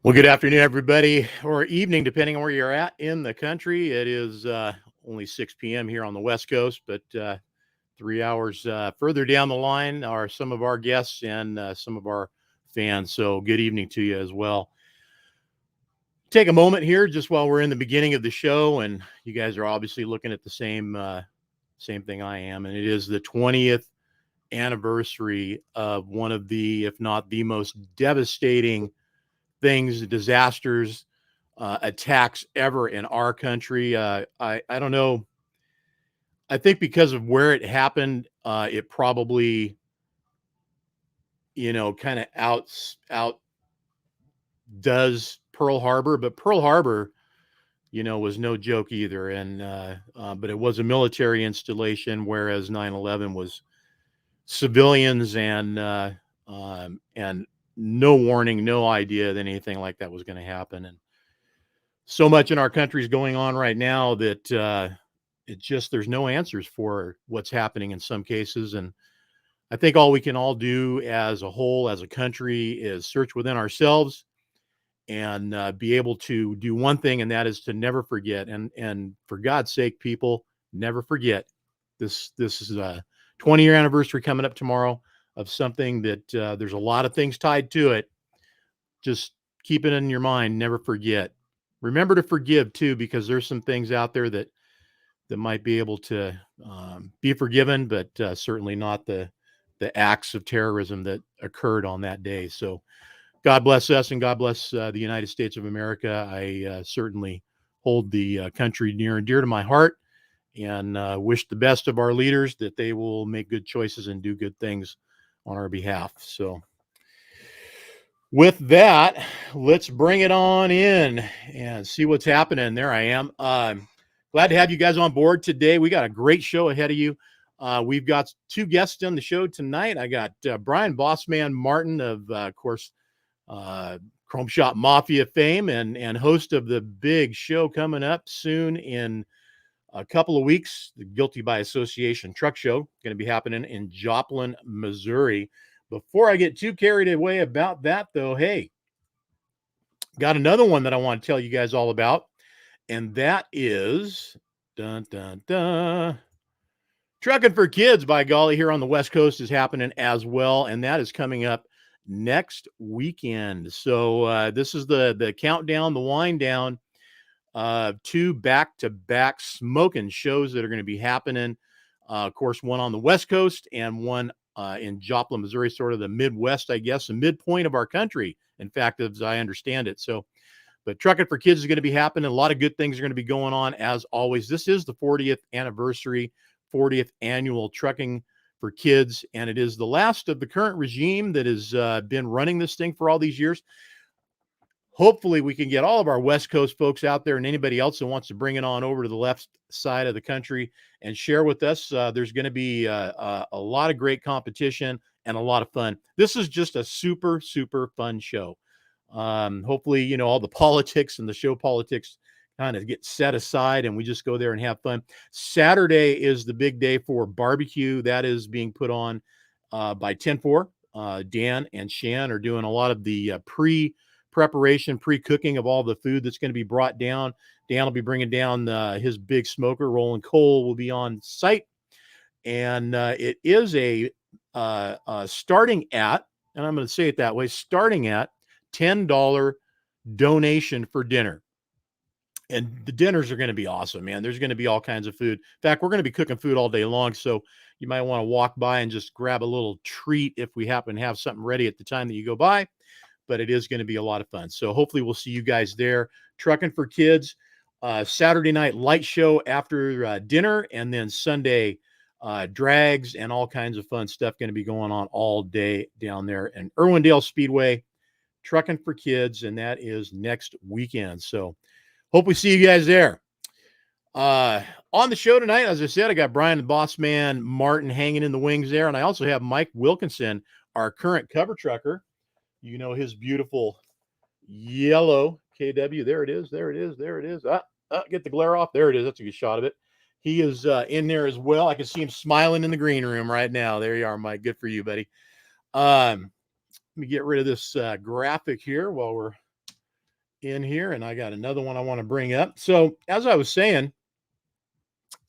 Well, good afternoon, everybody, or evening, depending on where you're at in the country. It is only 6 p.m. here on the West Coast, but 3 hours further down the line are some of our guests and some of our fans. So, good evening to you as well. Take a moment here just while we're in the beginning of the show, and you guys are obviously looking at the same thing I am, and it is the 20th anniversary of one of the, if not the most devastating things, disasters, attacks ever in our country. I don't know. I think because of where it happened, it probably kind of outdoes Pearl Harbor, but Pearl Harbor was no joke either, and but it was a military installation, whereas 9/11 was civilians and no warning, no idea that anything like that was going to happen. And so much in our country is going on right now that there's no answers for what's happening in some cases. And I think all we can all do as a whole, as a country, is search within ourselves and be able to do one thing, and that is to never forget. And for God's sake, people, never forget. This is a 20-year anniversary coming up tomorrow of something that there's a lot of things tied to it. Just keep it in your mind. Never forget. Remember to forgive too, because there's some things out there that might be able to be forgiven, but certainly not the acts of terrorism that occurred on that day. So God bless us, and God bless the United States of America. I certainly hold the country near and dear to my heart, and wish the best of our leaders, that they will make good choices and do good things on our behalf. So with that, let's bring it on in and see what's happening. There I am. Glad to have you guys on board today. We got a great show ahead of you. We've got two guests on the show tonight. I got Bryan BossMan Martin of course, Shop Mafia fame and host of the big show coming up soon in a couple of weeks, the Guilty by Association truck show, going to be happening in Joplin, Missouri. Before I get too carried away about that, though, hey, got another one that I want to tell you guys all about, and that is Trucking for Kids, by golly, here on the West Coast is happening as well, and that is coming up next weekend. So this is the countdown, the wind down of two back-to-back smoking shows that are going to be happening. Of course, one on the West Coast and one in Joplin, Missouri, sort of the Midwest, I guess, the midpoint of our country, in fact, as I understand it. So, but Trucking for Kids is going to be happening. A lot of good things are going to be going on, as always. This is the 40th anniversary, 40th annual Trucking for Kids, and it is the last of the current regime that has been running this thing for all these years. Hopefully we can get all of our West Coast folks out there and anybody else that wants to bring it on over to the left side of the country and share with us. There's going to be a lot of great competition and a lot of fun. This is just a super, super fun show. Hopefully, all the politics and the show politics kind of get set aside and we just go there and have fun. Saturday is the big day for barbecue. That is being put on by 10-4. Dan and Shan are doing a lot of the preparation, pre-cooking of all the food that's going to be brought down. Dan will be bringing down his big smoker. Rolling Coal will be on site. And it is a starting at, and I'm going to say it that way, starting at $10 donation for dinner. And the dinners are going to be awesome, man. There's going to be all kinds of food. In fact, we're going to be cooking food all day long. So you might want to walk by and just grab a little treat if we happen to have something ready at the time that you go by. But it is going to be a lot of fun. So hopefully we'll see you guys there. Trucking for Kids, Saturday night light show after dinner, and then Sunday drags and all kinds of fun stuff going to be going on all day down there in Irwindale Speedway. Trucking for Kids, and that is next weekend. So hope we see you guys there. On the show tonight, as I said, I got Bryan and BossMan Martin hanging in the wings there, and I also have Mike Wilkinson, our current cover trucker. His beautiful yellow KW. There it is. There it is. There it is. Get the glare off. There it is. That's a good shot of it. He is in there as well. I can see him smiling in the green room right now. There you are, Mike. Good for you, buddy. Let me get rid of this graphic here while we're in here, and I got another one I want to bring up. So as I was saying,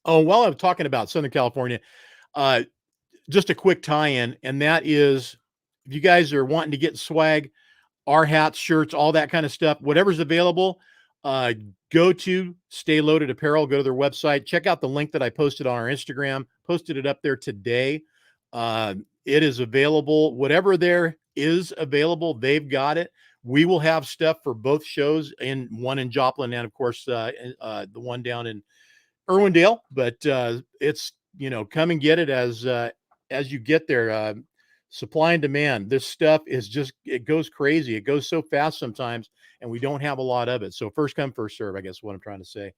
while I was talking about Southern California, uh, just a quick tie-in, and that is, if you guys are wanting to get swag, our hats, shirts, all that kind of stuff, whatever's available, uh, go to Stay Loaded Apparel, go to their website, check out the link that I posted on our Instagram, posted it up there today. It is available. Whatever there is available, they've got it. We will have stuff for both shows, in one in Joplin and of course the one down in Irwindale. But it's, come and get it as you get there. Supply and demand. This stuff is just, it goes crazy. It goes so fast sometimes, and we don't have a lot of it. So first come, first serve, I guess is what I'm trying to say.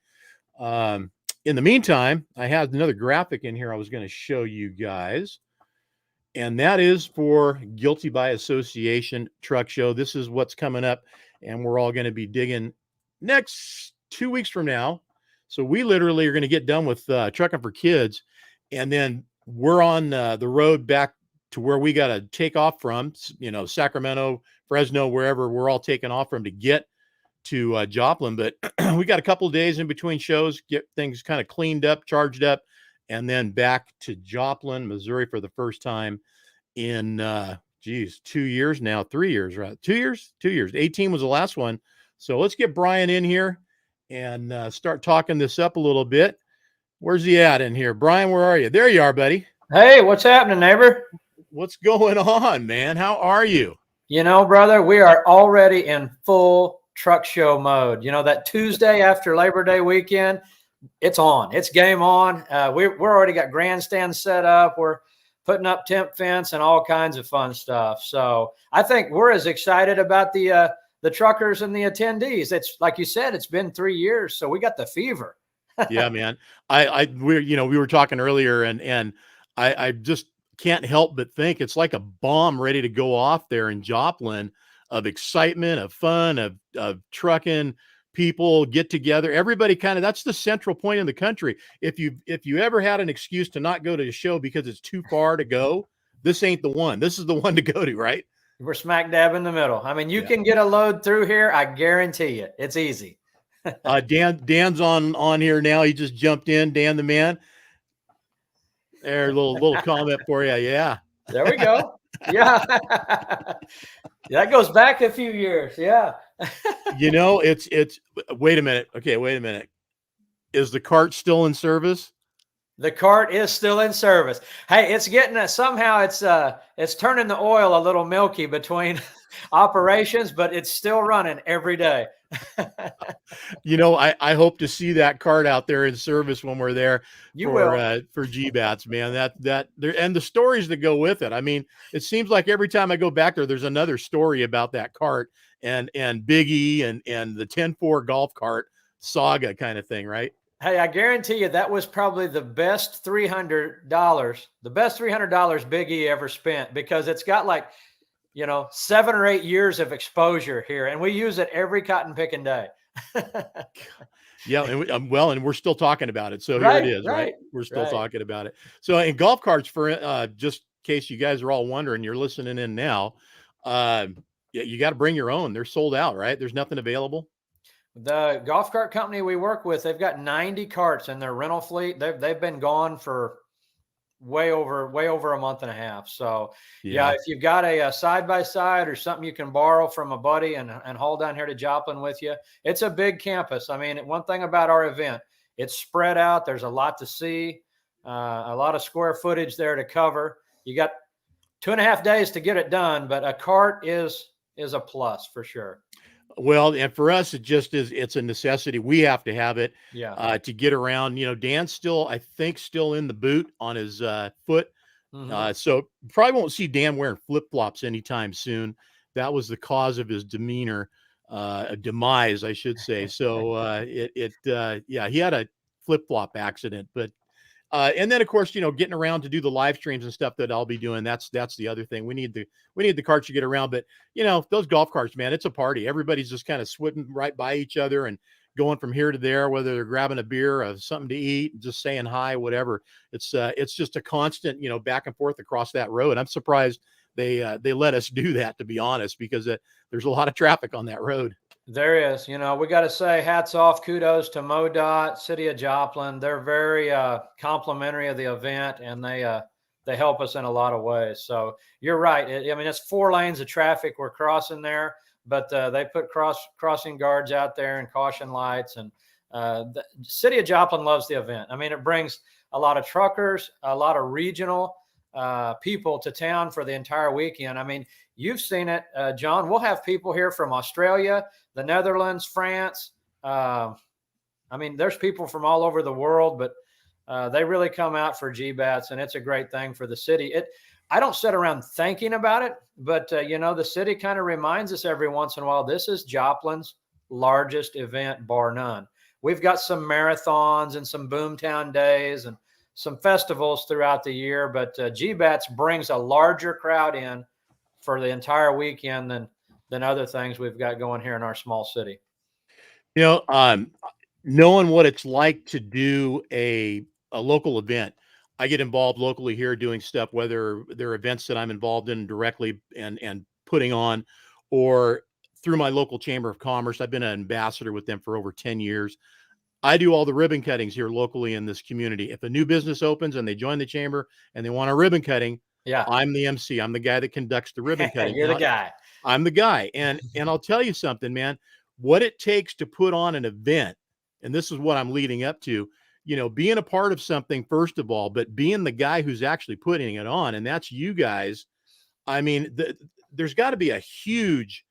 In the meantime, I had another graphic in here I was going to show you guys, and that is for Guilty by Association Truck Show. This is what's coming up, and we're all going to be digging next 2 weeks from now. So we literally are going to get done with Trucking for Kids, and then we're on the road back to where we got to take off from, Sacramento, Fresno, wherever we're all taking off from to get to Joplin. But we got a couple of days in between shows, get things kind of cleaned up, charged up, and then back to Joplin, Missouri for the first time in 2 years now, 3 years, right? 2 years, 2 years. 18 was the last one. So let's get Bryan in here and start talking this up a little bit. Where's he at in here? Bryan, where are you? There you are, buddy. Hey, what's happening, neighbor? What's going on, man? How are you? Brother, we are already in full truck show mode. That Tuesday after Labor Day weekend, it's on. It's game on. We're already got grandstands set up. We're putting up temp fence and all kinds of fun stuff. So I think we're as excited about the truckers and the attendees. It's like you said, it's been 3 years, so we got the fever. Yeah, man. We were talking earlier, and I just can't help but think it's like a bomb ready to go off there in Joplin, of excitement, of fun, of trucking, people get together. Everybody that's the central point in the country. If you ever had an excuse to not go to a show because it's too far to go, this ain't the one. This is the one to go to, right? We're smack dab in the middle. I mean, you can get a load through here. I guarantee you, it's easy. Dan's on here now. He just jumped in. Dan the man. There, little comment for you. Yeah. There we go. Yeah. That goes back a few years. Yeah. It's wait a minute. Okay, wait a minute. Is the cart still in service? The cart is still in service. Hey, it's getting somehow it's turning the oil a little milky between operations, but it's still running every day. I hope to see that cart out there in service when we're there. You will. For GBATS, man. That there, and the stories that go with it. I mean, it seems like every time I go back there's another story about that cart and Big E and the 10-4 golf cart saga kind of thing, right? Hey, I guarantee you that was probably the best $300 Big E ever spent, because it's got 7 or 8 years of exposure here, and we use it every cotton picking day. Yeah, and we're still talking about it. So here it is, right? We're still talking about it. So in golf carts, for just in case you guys are all wondering, you're listening in now. You got to bring your own. They're sold out, right? There's nothing available. The golf cart company we work with, they've got 90 carts in their rental fleet. They've been gone for way over a month and a half. So yeah, if you've got a side-by-side or something you can borrow from a buddy and haul down here to Joplin with you, it's a big campus. I mean, one thing about our event, it's spread out. There's a lot to see, a lot of square footage there to cover. You got 2.5 days to get it done, but a cart is a plus for sure. Well, and for us, it's a necessity. We have to have it to get around. Dan's still in the boot on his foot. Mm-hmm. So probably won't see Dan wearing flip-flops anytime soon. That was the cause of his demeanor, demise, I should say. So he had a flip-flop accident, but and then of course, getting around to do the live streams and stuff that I'll be doing. That's the other thing. We need the carts to get around, but those golf carts, man, it's a party. Everybody's just kind of switching right by each other and going from here to there, whether they're grabbing a beer or something to eat, just saying hi, whatever. It's just a constant, back and forth across that road. I'm surprised they let us do that, to be honest, because there's a lot of traffic on that road. There is, we got to say hats off, kudos to MoDOT, City of Joplin. They're very complimentary of the event, and they help us in a lot of ways. So you're right. It's 4 lanes of traffic we're crossing there, but they put crossing guards out there and caution lights. And the City of Joplin loves the event. It brings a lot of truckers, a lot of regional people to town for the entire weekend. You've seen it, John. We'll have people here from Australia, the Netherlands, France. There's people from all over the world, but they really come out for GBATS, and it's a great thing for the city. I don't sit around thinking about it, but the city kind of reminds us every once in a while, this is Joplin's largest event, bar none. We've got some marathons and some Boomtown days and some festivals throughout the year, but GBATS brings a larger crowd in for the entire weekend than other things we've got going here in our small city. Knowing what it's like to do a local event, I get involved locally here doing stuff, whether they're events that I'm involved in directly and putting on, or through my local chamber of commerce. I've been an ambassador with them for over 10 years. I do all the ribbon cuttings here locally in this community. If a new business opens and they join the chamber and they want a ribbon cutting, yeah, I'm the MC. I'm the guy that conducts the ribbon cutting. You're the guy. I'm the guy. And I'll tell you something, man, what it takes to put on an event, and this is what I'm leading up to, being a part of something, first of all, but being the guy who's actually putting it on, and that's you guys. There's got to be a huge,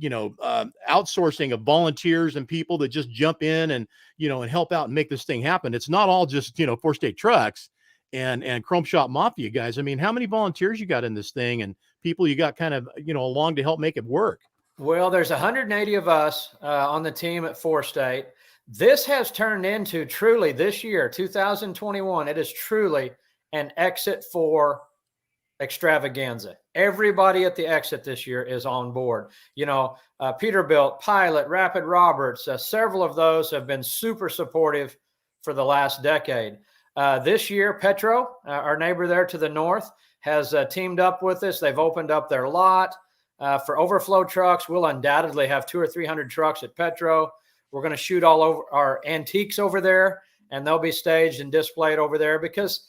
outsourcing of volunteers and people that just jump in and help out and make this thing happen. It's not all just, 4-state trucks and Chrome Shop Mafia guys. How many volunteers you got in this thing and people you got kind of, along to help make it work? Well, there's 180 of us on the team at 4-state. This has turned into truly this year, 2021. It is truly an Exit 4 extravaganza. Everybody at the exit this year is on board. Peterbilt, Pilot, Rapid Roberts, several of those have been super supportive for the last decade. This year, Petro, our neighbor there to the north, has teamed up with us. They've opened up their lot for overflow trucks. We'll undoubtedly have 200 or 300 trucks at Petro. We're going to shoot all over our antiques over there, and they'll be staged and displayed over there because,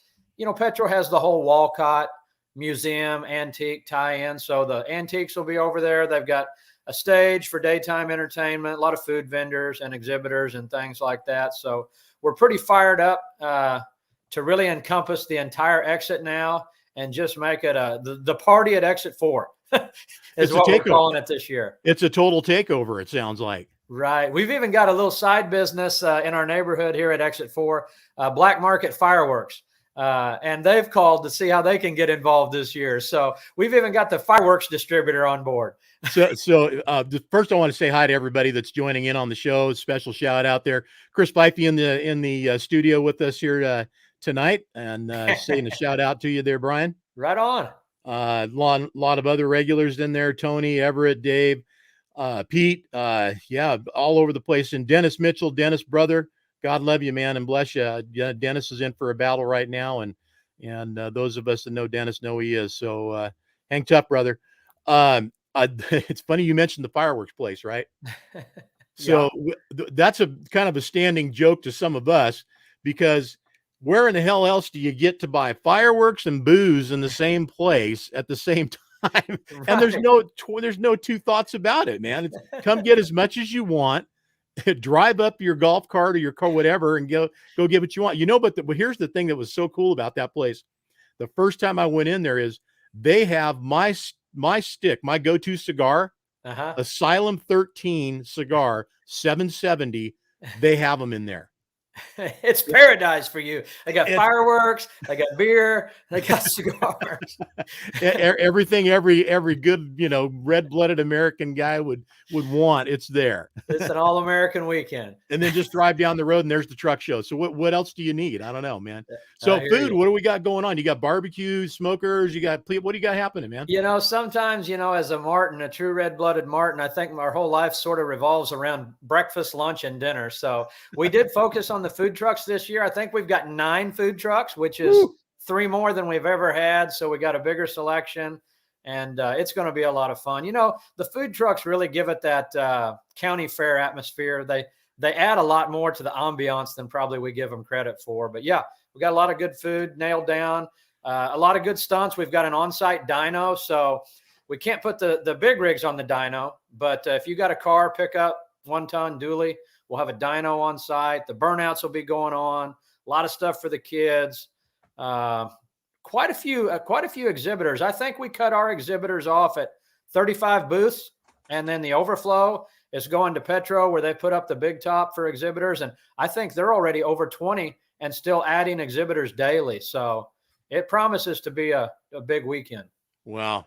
Petro has the whole Walcott museum antique tie-in. So the antiques will be over there. They've got a stage for daytime entertainment, a lot of food vendors and exhibitors and things like that. So we're pretty fired up to really encompass the entire exit now and just make it the party at Exit 4 is what we're calling it this year. It's a total takeover, it sounds like. Right. We've even got a little side business in our neighborhood here at Exit 4, Black Market Fireworks. And they've called to see how they can get involved this year. So we've even got the fireworks distributor on board. So first I want to say hi to everybody that's joining in on the show. Special shout out there. Chris Fifey in the studio with us here tonight, and saying a shout out to you there, Bryan. Right on. Lot of other regulars in there. Tony, Everett, Dave, Pete, all over the place. And Dennis Mitchell, Dennis brother, God love you, man, and bless you. Dennis is in for a battle right now, and those of us that know Dennis know he is. So hang tough, brother. It's funny you mentioned the fireworks place, right? So that's a kind of a standing joke to some of us, because where in the hell else do you get to buy fireworks and booze in the same place at the same time? Right. And there's no two thoughts about it, man. Come get as much as you want. Drive up your golf cart or your car, whatever, and go get what you want. But here's the thing that was so cool about that place. The first time I went in there is they have my stick, my go-to cigar, Asylum 13 cigar, 770. They have them in there. It's paradise for you. They got fireworks, they got beer, they got cigars. Everything every good, red-blooded American guy would want, it's there. It's an all-American weekend. And then just drive down the road and there's the truck show. So what else do you need? I don't know, man. So food, what do we got going on? You got barbecue, smokers, what do you got happening, man? Sometimes, as a Martin, a true red-blooded Martin, I think our whole life sort of revolves around breakfast, lunch, and dinner. So we did focus on the food trucks this year. I think we've got 9 food trucks, which is 3 more than we've ever had. So we got a bigger selection. and it's going to be a lot of fun. You know, the food trucks really give it that county fair atmosphere. They add a lot more to the ambiance than probably we give them credit for. But yeah, we got a lot of good food nailed down, a lot of good stunts. We've got an on-site dyno, so we can't put the big rigs on the dyno, but if you got a car pickup, 1-ton dually, we'll have a dyno on site. The burnouts will be going on. A lot of stuff for the kids. Quite a few exhibitors. I think we cut our exhibitors off at 35 booths, and then the overflow is going to Petro, where they put up the big top for exhibitors. And I think they're already over 20 and still adding exhibitors daily. So it promises to be a big weekend. Wow.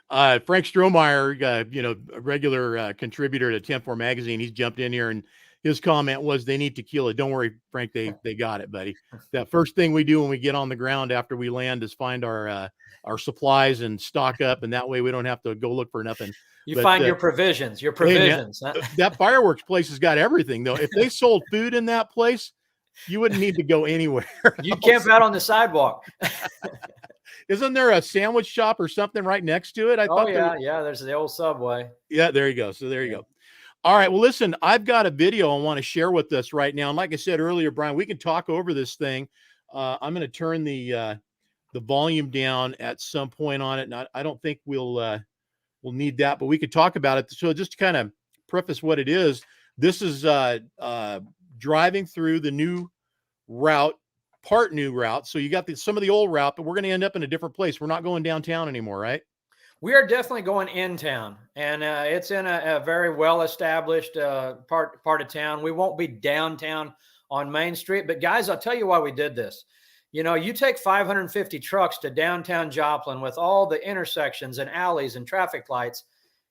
Frank Strohmeyer, a regular contributor to 10-4 magazine, he's jumped in here, and his comment was they need tequila. Don't worry, Frank, they got it, buddy. That first thing we do when we get on the ground after we land is find our supplies and stock up, and that way we don't have to go look for nothing. Find your provisions. Hey, man, that fireworks place has got everything, though. If they sold food in that place, you wouldn't need to go anywhere. You camp out on the sidewalk. Isn't there a sandwich shop or something right next to it? There's the old Subway. Yeah, there you go. So there you go. All right. Well, listen, I've got a video I want to share with us right now. And like I said earlier, Bryan, we can talk over this thing. I'm going to turn the volume down at some point on it. And I don't think we'll need that, but we could talk about it. So just to kind of preface what it is, this is driving through the new route. Part new route. So you got some of the old route, but we're going to end up in a different place. We're not going downtown anymore, right? We are definitely going in town, and it's in a very well-established part of town. We won't be downtown on Main Street, but guys, I'll tell you why we did this. You know, you take 550 trucks to downtown Joplin with all the intersections and alleys and traffic lights.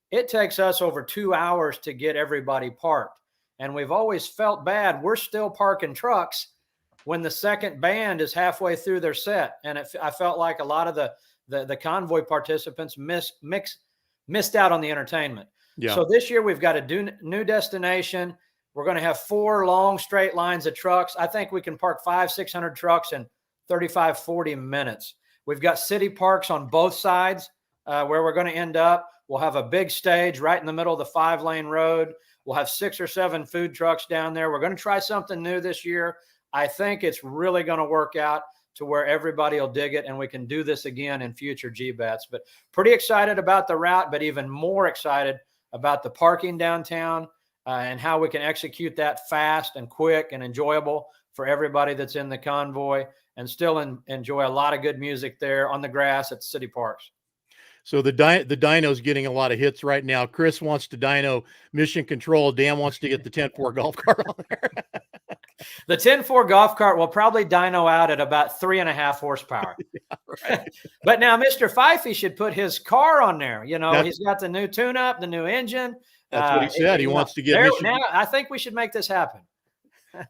It takes us over 2 hours to get everybody parked. And we've always felt bad. We're still parking trucks when the second band is halfway through their set. And I felt like a lot of the convoy participants missed out on the entertainment. Yeah. So this year we've got a new destination. We're going to have 4 long straight lines of trucks. I think we can park 500-600 trucks in 35-40 minutes. We've got city parks on both sides where we're going to end up. We'll have a big stage right in the middle of the 5-lane road. We'll have 6 or 7 food trucks down there. We're going to try something new this year. I think it's really going to work out to where everybody will dig it, and we can do this again in future GBATS. But pretty excited about the route, but even more excited about the parking downtown and how we can execute that fast and quick and enjoyable for everybody that's in the convoy, and still enjoy a lot of good music there on the grass at the city parks. So the dyno's getting a lot of hits right now. Chris wants to dyno Mission Control. Dan wants to get the 10-4 golf cart on there. The 10-4 golf cart will probably dyno out at about 3.5 horsepower. Yeah, right. But now Mr. Fifey should put his car on there. You know, he's got the new tune-up, the new engine. That's what he said. He wants to get now. I think we should make this happen.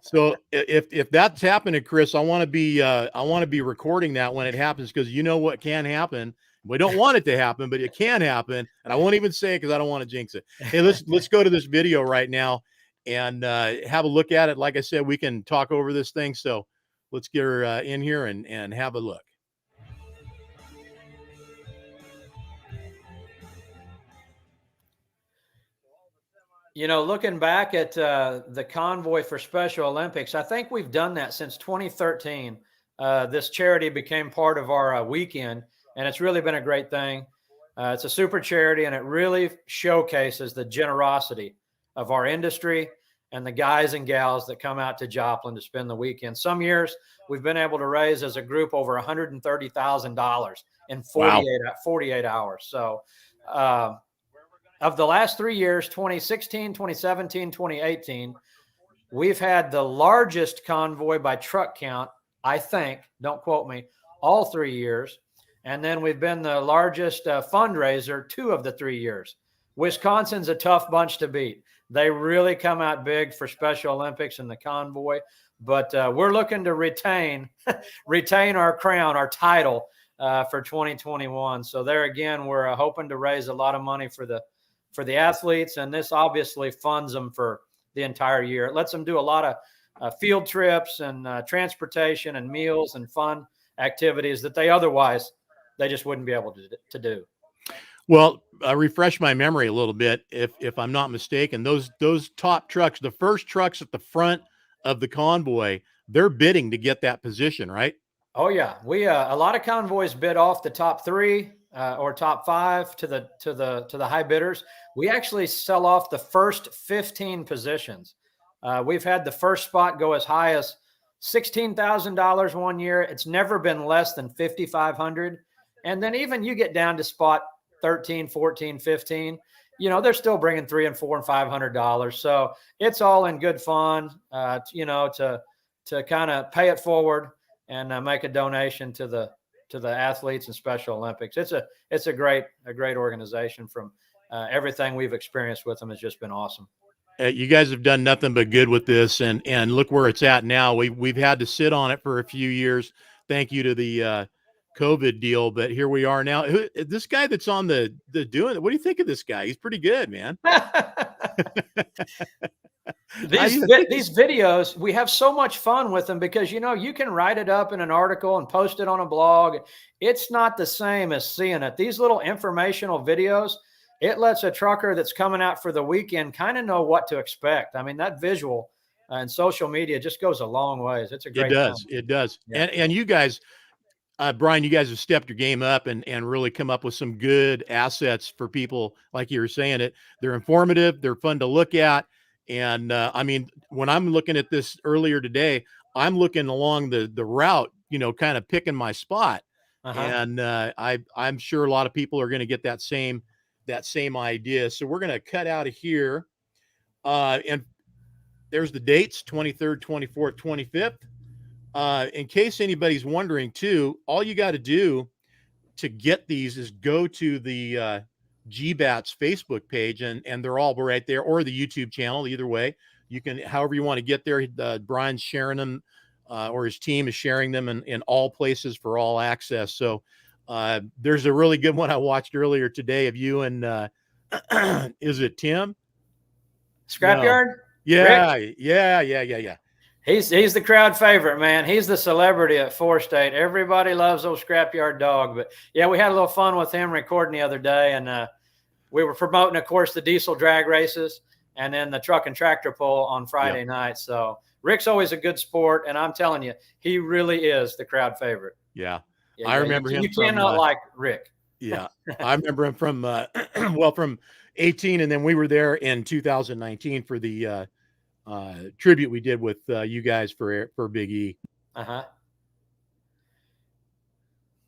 So if that's happening, Chris, I want to be recording that when it happens, because you know what can happen. We don't want it to happen, but it can happen, and I won't even say it because I don't want to jinx it. Hey, let's go to this video right now and have a look at it. Like I said, we can talk over this thing. So let's get her in here and have a look. You know, looking back at the convoy for Special Olympics, I think we've done that since 2013. This charity became part of our weekend, and it's really been a great thing. It's a super charity, and it really showcases the generosity of our industry and the guys and gals that come out to Joplin to spend the weekend. Some years we've been able to raise as a group over $130,000 in 48 hours. So of the last 3 years, 2016, 2017, 2018, we've had the largest convoy by truck count, I think, don't quote me, all 3 years. And then we've been the largest fundraiser 2 of the 3 years. Wisconsin's a tough bunch to beat. They really come out big for Special Olympics and the convoy, but we're looking to retain our crown, our title for 2021. So there again, we're hoping to raise a lot of money for the athletes, and this obviously funds them for the entire year. It lets them do a lot of field trips and transportation and meals and fun activities that they just wouldn't be able to do. Well, refresh my memory a little bit, if I'm not mistaken. Those top trucks, the first trucks at the front of the convoy, they're bidding to get that position, right? Oh yeah, we a lot of convoys bid off the top three or top five to the high bidders. We actually sell off the first 15 positions. We've had the first spot go as high as $16,000 one year. It's never been less than 5,500. And then even you get down to spot 13, 14, 15. You know, they're still bringing $300 and $400 and $500. So it's all in good fun. You know, to kind of pay it forward and make a donation to the athletes and Special Olympics. It's a great organization. From everything we've experienced with them has just been awesome. You guys have done nothing but good with this, and look where it's at now. We've had to sit on it for a few years. Thank you to the COVID deal, but here we are now. This guy that's on the doing it. What do you think of this guy? He's pretty good, man. These videos, we have so much fun with them because, you know, you can write it up in an article and post it on a blog. It's not the same as seeing it. These little informational videos, it lets a trucker that's coming out for the weekend kind of know what to expect. I mean, that visual and social media just goes a long ways. It's a great time. It does. Yeah. And you guys, Bryan, you guys have stepped your game up and really come up with some good assets for people. Like you were saying, they're informative, they're fun to look at. And I mean, when I'm looking at this earlier today, I'm looking along the route, you know, kind of picking my spot. And I'm sure a lot of people are going to get that same idea. So we're going to cut out of here. And there's the dates, 23rd, 24th, 25th. In case anybody's wondering too, all you got to do to get these is go to the GBATS Facebook page, and they're all right there, or the YouTube channel. Either way, you can, however you want to get there. Bryan's sharing them, or his team is sharing them in all places for all access. So there's a really good one I watched earlier today of you and is it Tim? Scrapyard? No. Yeah, Rick? Yeah. He's the crowd favorite, man. He's the celebrity at Four State. Everybody loves those Scrapyard dog. But yeah, we had a little fun with him recording the other day, and we were promoting, of course, the diesel drag races and then the truck and tractor pull on Friday night. So Rick's always a good sport, and I'm telling you, he really is the crowd favorite. Yeah, I remember him. You cannot like Rick. Yeah, I remember him from from 18, and then we were there in 2019 for the tribute we did with you guys for Big E.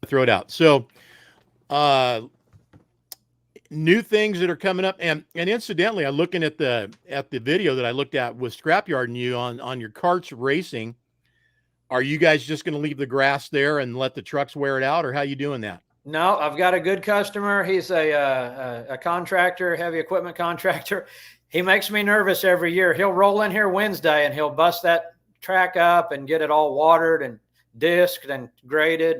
Throw it out. So new things that are coming up, and incidentally, I'm looking at the video that I looked at with Scrapyard and you on your carts racing. Are you guys just going to leave the grass there and let the trucks wear it out, or how you doing that? No, I've got a good customer. He's a contractor, heavy equipment contractor. He makes me nervous every year. He'll roll in here Wednesday and he'll bust that track up and get it all watered and disked and graded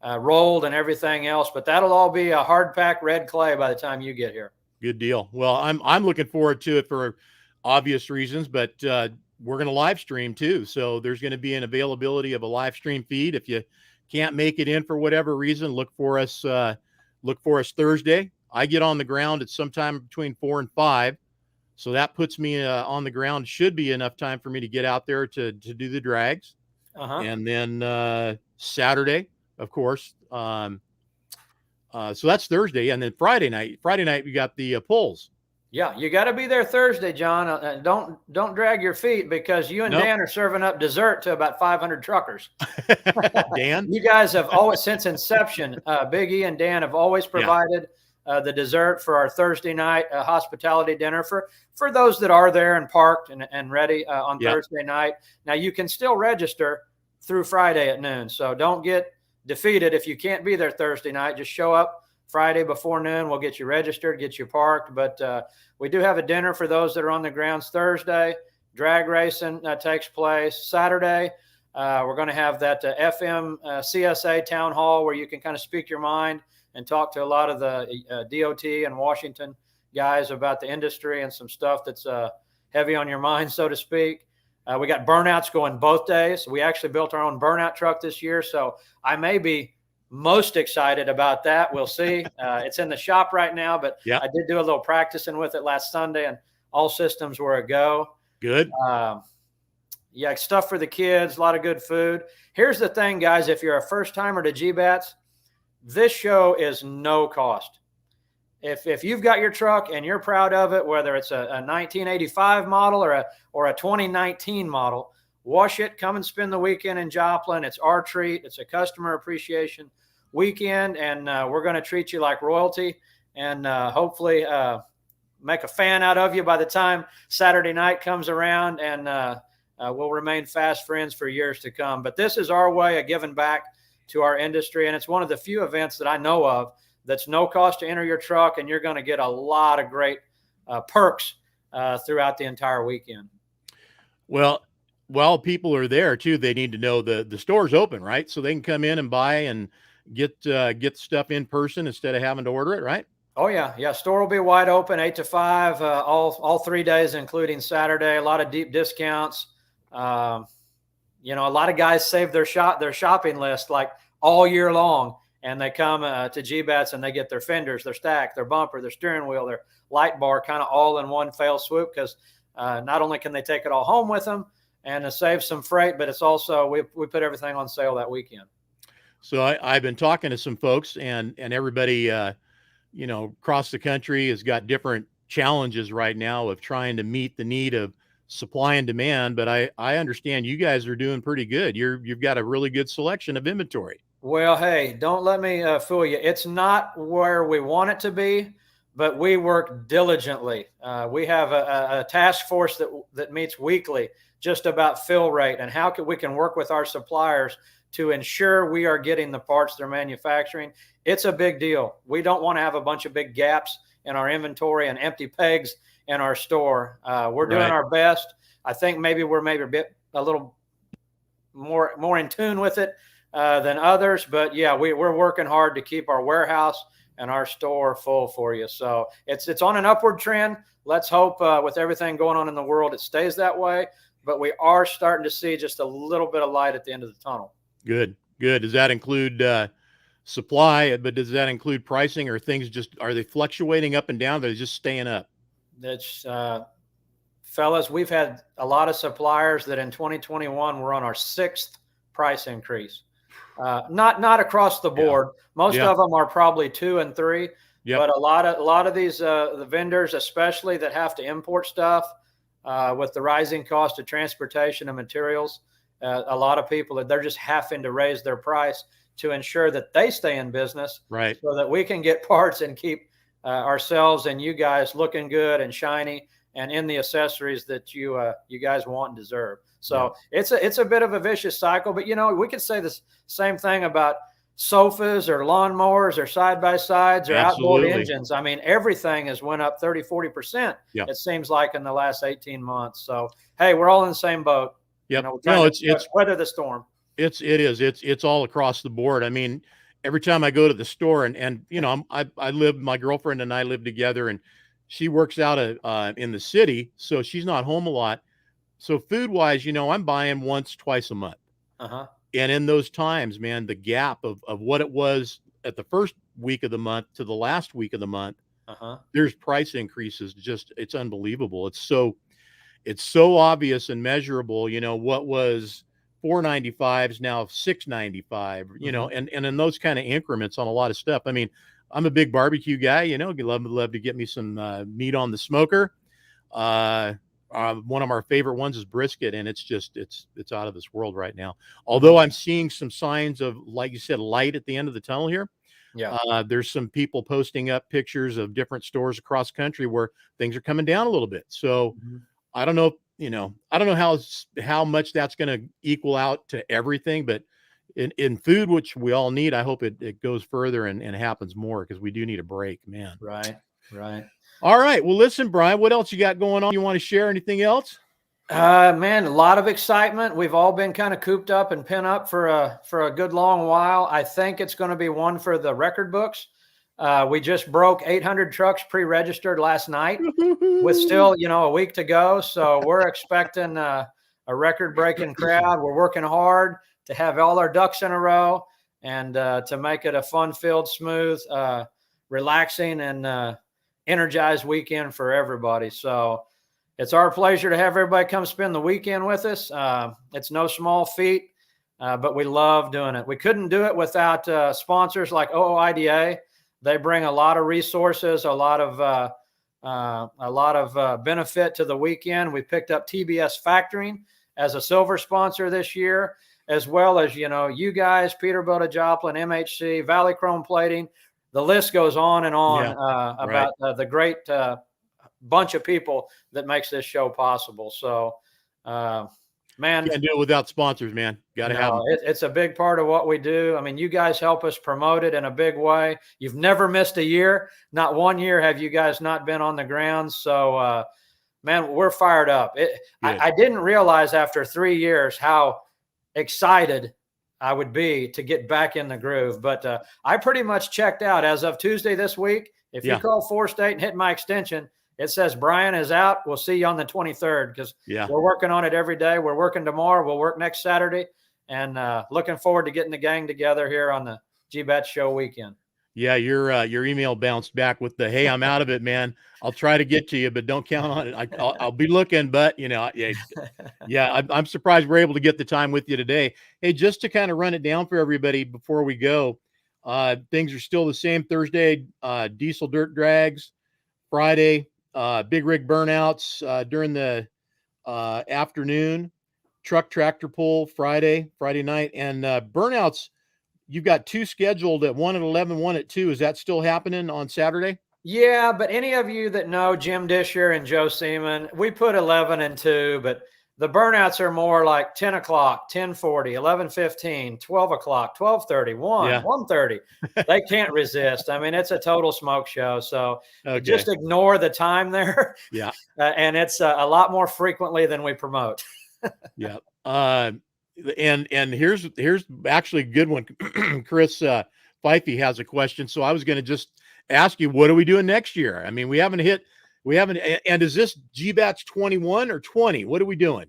and rolled and everything else. But that'll all be a hard pack red clay by the time you get here. Good deal. Well, I'm looking forward to it for obvious reasons, but we're going to live stream too. So there's going to be an availability of a live stream feed. If you can't make it in for whatever reason, look for us Thursday. I get on the ground at sometime between 4 and 5. So that puts me on the ground. Should be enough time for me to get out there to do the drags. And then Saturday, of course. So that's Thursday. And then Friday night we got the pulls. Yeah, you got to be there Thursday, John. Don't drag your feet, because you and Dan are serving up dessert to about 500 truckers. Dan? You guys have always, since inception, Big E and Dan have always provided the dessert for our Thursday night hospitality dinner for those that are there and parked and ready on Thursday night. Now, you can still register through Friday at noon, so don't get defeated if you can't be there Thursday night. Just show up Friday before noon. We'll get you registered, get you parked. But we do have a dinner for those that are on the grounds Thursday. Drag racing takes place Saturday. We're going to have that FM CSA town hall where you can kind of speak your mind and talk to a lot of the DOT and Washington guys about the industry and some stuff that's heavy on your mind, so to speak. We got burnouts going both days. We actually built our own burnout truck this year, so I may be most excited about that. We'll see. It's in the shop right now, but Yeah. I did do a little practicing with it last Sunday, and all systems were a go. Good. Yeah, stuff for the kids, a lot of good food. Here's the thing, guys. If you're a first timer to GBATS, this show is no cost. If you've got your truck and you're proud of it, whether it's a 1985 model or a 2019 model, wash it, come and spend the weekend in Joplin. It's our treat. It's a customer appreciation weekend, and we're going to treat you like royalty, and hopefully make a fan out of you by the time Saturday night comes around, and we'll remain fast friends for years to come. But this is our way of giving back to our industry, and it's one of the few events that I know of that's no cost to enter your truck, and you're going to get a lot of great perks throughout the entire weekend. Well, while people are there too, they need to know the store's open, right? So they can come in and buy and get stuff in person instead of having to order it, right? Oh yeah. Store will be wide open 8 to 5, all 3 days, including Saturday. A lot of deep discounts. A lot of guys save their shopping list like all year long, and they come to GBATS and they get their fenders, their stack, their bumper, their steering wheel, their light bar, kind of all in one fell swoop. Because not only can they take it all home with them and save some freight, but it's also we put everything on sale that weekend. So I've been talking to some folks, and everybody, across the country has got different challenges right now of trying to meet the need of supply and demand. But I understand you guys are doing pretty good. You've got a really good selection of inventory. Well, hey, don't let me fool you. It's not where we want it to be, but we work diligently. We have a task force that meets weekly just about fill rate and how we can work with our suppliers to ensure we are getting the parts they're manufacturing. It's a big deal. We don't want to have a bunch of big gaps in our inventory and empty pegs in our store. We're doing our best. I think we're a little more in tune with it than others, but yeah, we're working hard to keep our warehouse and our store full for you. So it's on an upward trend. Let's hope with everything going on in the world, it stays that way. But we are starting to see just a little bit of light at the end of the tunnel. Good. Does that include supply? But does that include pricing, or are they fluctuating up and down? They're just staying up. That's fellas, we've had a lot of suppliers that in 2021 were on our 6th price increase. Not across the board. Most of them are probably 2 and 3. But a lot of these the vendors, especially that have to import stuff with the rising cost of transportation and materials, a lot of people they're just having to raise their price to ensure that they stay in business, right? So that we can get parts and keep ourselves and you guys looking good and shiny and in the accessories that you guys want and deserve. So it's a bit of a vicious cycle, but we could say the same thing about sofas or lawnmowers or side-by-sides or outboard engines. I mean, everything has went up 30-40%. It seems like in the last 18 months. So, hey, we're all in the same boat. Yep. It's weather the storm. It's all across the board. I mean, every time I go to the store and my girlfriend and I live together, and she works out in the city, so she's not home a lot. So food wise, I'm buying once, twice a month. And in those times, man, the gap of what it was at the first week of the month to the last week of the month, there's price increases. It's unbelievable. It's so obvious and measurable. What was $4.95 is now $6.95, and in those kind of increments on a lot of stuff. I mean, I'm a big barbecue guy, love to get me some meat on the smoker. One of our favorite ones is brisket, and it's out of this world right now. Although I'm seeing some signs of, like you said, light at the end of the tunnel here. There's some people posting up pictures of different stores across country where things are coming down a little bit. So I don't know, I don't know how much that's going to equal out to everything, but in food, which we all need, I hope it goes further and happens more, because we do need a break, man. Right. All right. Well, listen, Bryan, what else you got going on? You want to share anything else? Man, a lot of excitement. We've all been kind of cooped up and pent up for a good long while. I think it's going to be one for the record books. We just broke 800 trucks pre-registered last night with still, a week to go. So we're expecting a record-breaking crowd. We're working hard to have all our ducks in a row. and to make it a fun-filled, smooth, relaxing, and energized weekend for everybody. So it's our pleasure to have everybody come spend the weekend with us. It's no small feat, but we love doing it. We couldn't do it without sponsors like OOIDA. They bring a lot of resources, a lot of benefit to the weekend. We picked up TBS Factoring as a silver sponsor this year, as well as, you guys, Peterbilt, Joplin, MHC, Valley Chrome Plating. The list goes on and on about the great bunch of people that makes this show possible. So, man, can't do it without sponsors, man. Got to have them. It's a big part of what we do. I mean, you guys help us promote it in a big way. You've never missed a year. Not one year have you guys not been on the ground. So, man, we're fired up. I didn't realize after 3 years how excited I would be to get back in the groove. But I pretty much checked out as of Tuesday this week. If you call 4State and hit my extension, it says Bryan is out. We'll see you on the 23rd because we're working on it every day. We're working tomorrow. We'll work next Saturday, and looking forward to getting the gang together here on the GBATS show weekend. Yeah, your email bounced back with the, hey, I'm out of it, man. I'll try to get to you, but don't count on it. I'll be looking, but I'm surprised we're able to get the time with you today. Hey, just to kind of run it down for everybody before we go, things are still the same. Thursday, diesel dirt drags. Friday, big rig burnouts during the afternoon. Truck tractor pull Friday night, and burnouts. You've got 2 scheduled at 1 at 11, 1 at 2. Is that still happening on Saturday? Yeah, but any of you that know Jim Disher and Joe Seaman, we put 11 and 2, but the burnouts are more like 10 o'clock, 10:40, 11:15, 12 o'clock, 12:30, 1:30. They can't resist. I mean, it's a total smoke show. So just ignore the time there. Yeah. And it's a lot more frequently than we promote. Yeah. And here's actually a good one. Chris Fifey has a question. So I was going to just ask you, what are we doing next year? I mean, we haven't, and is this GBATS 21 or 20? What are we doing?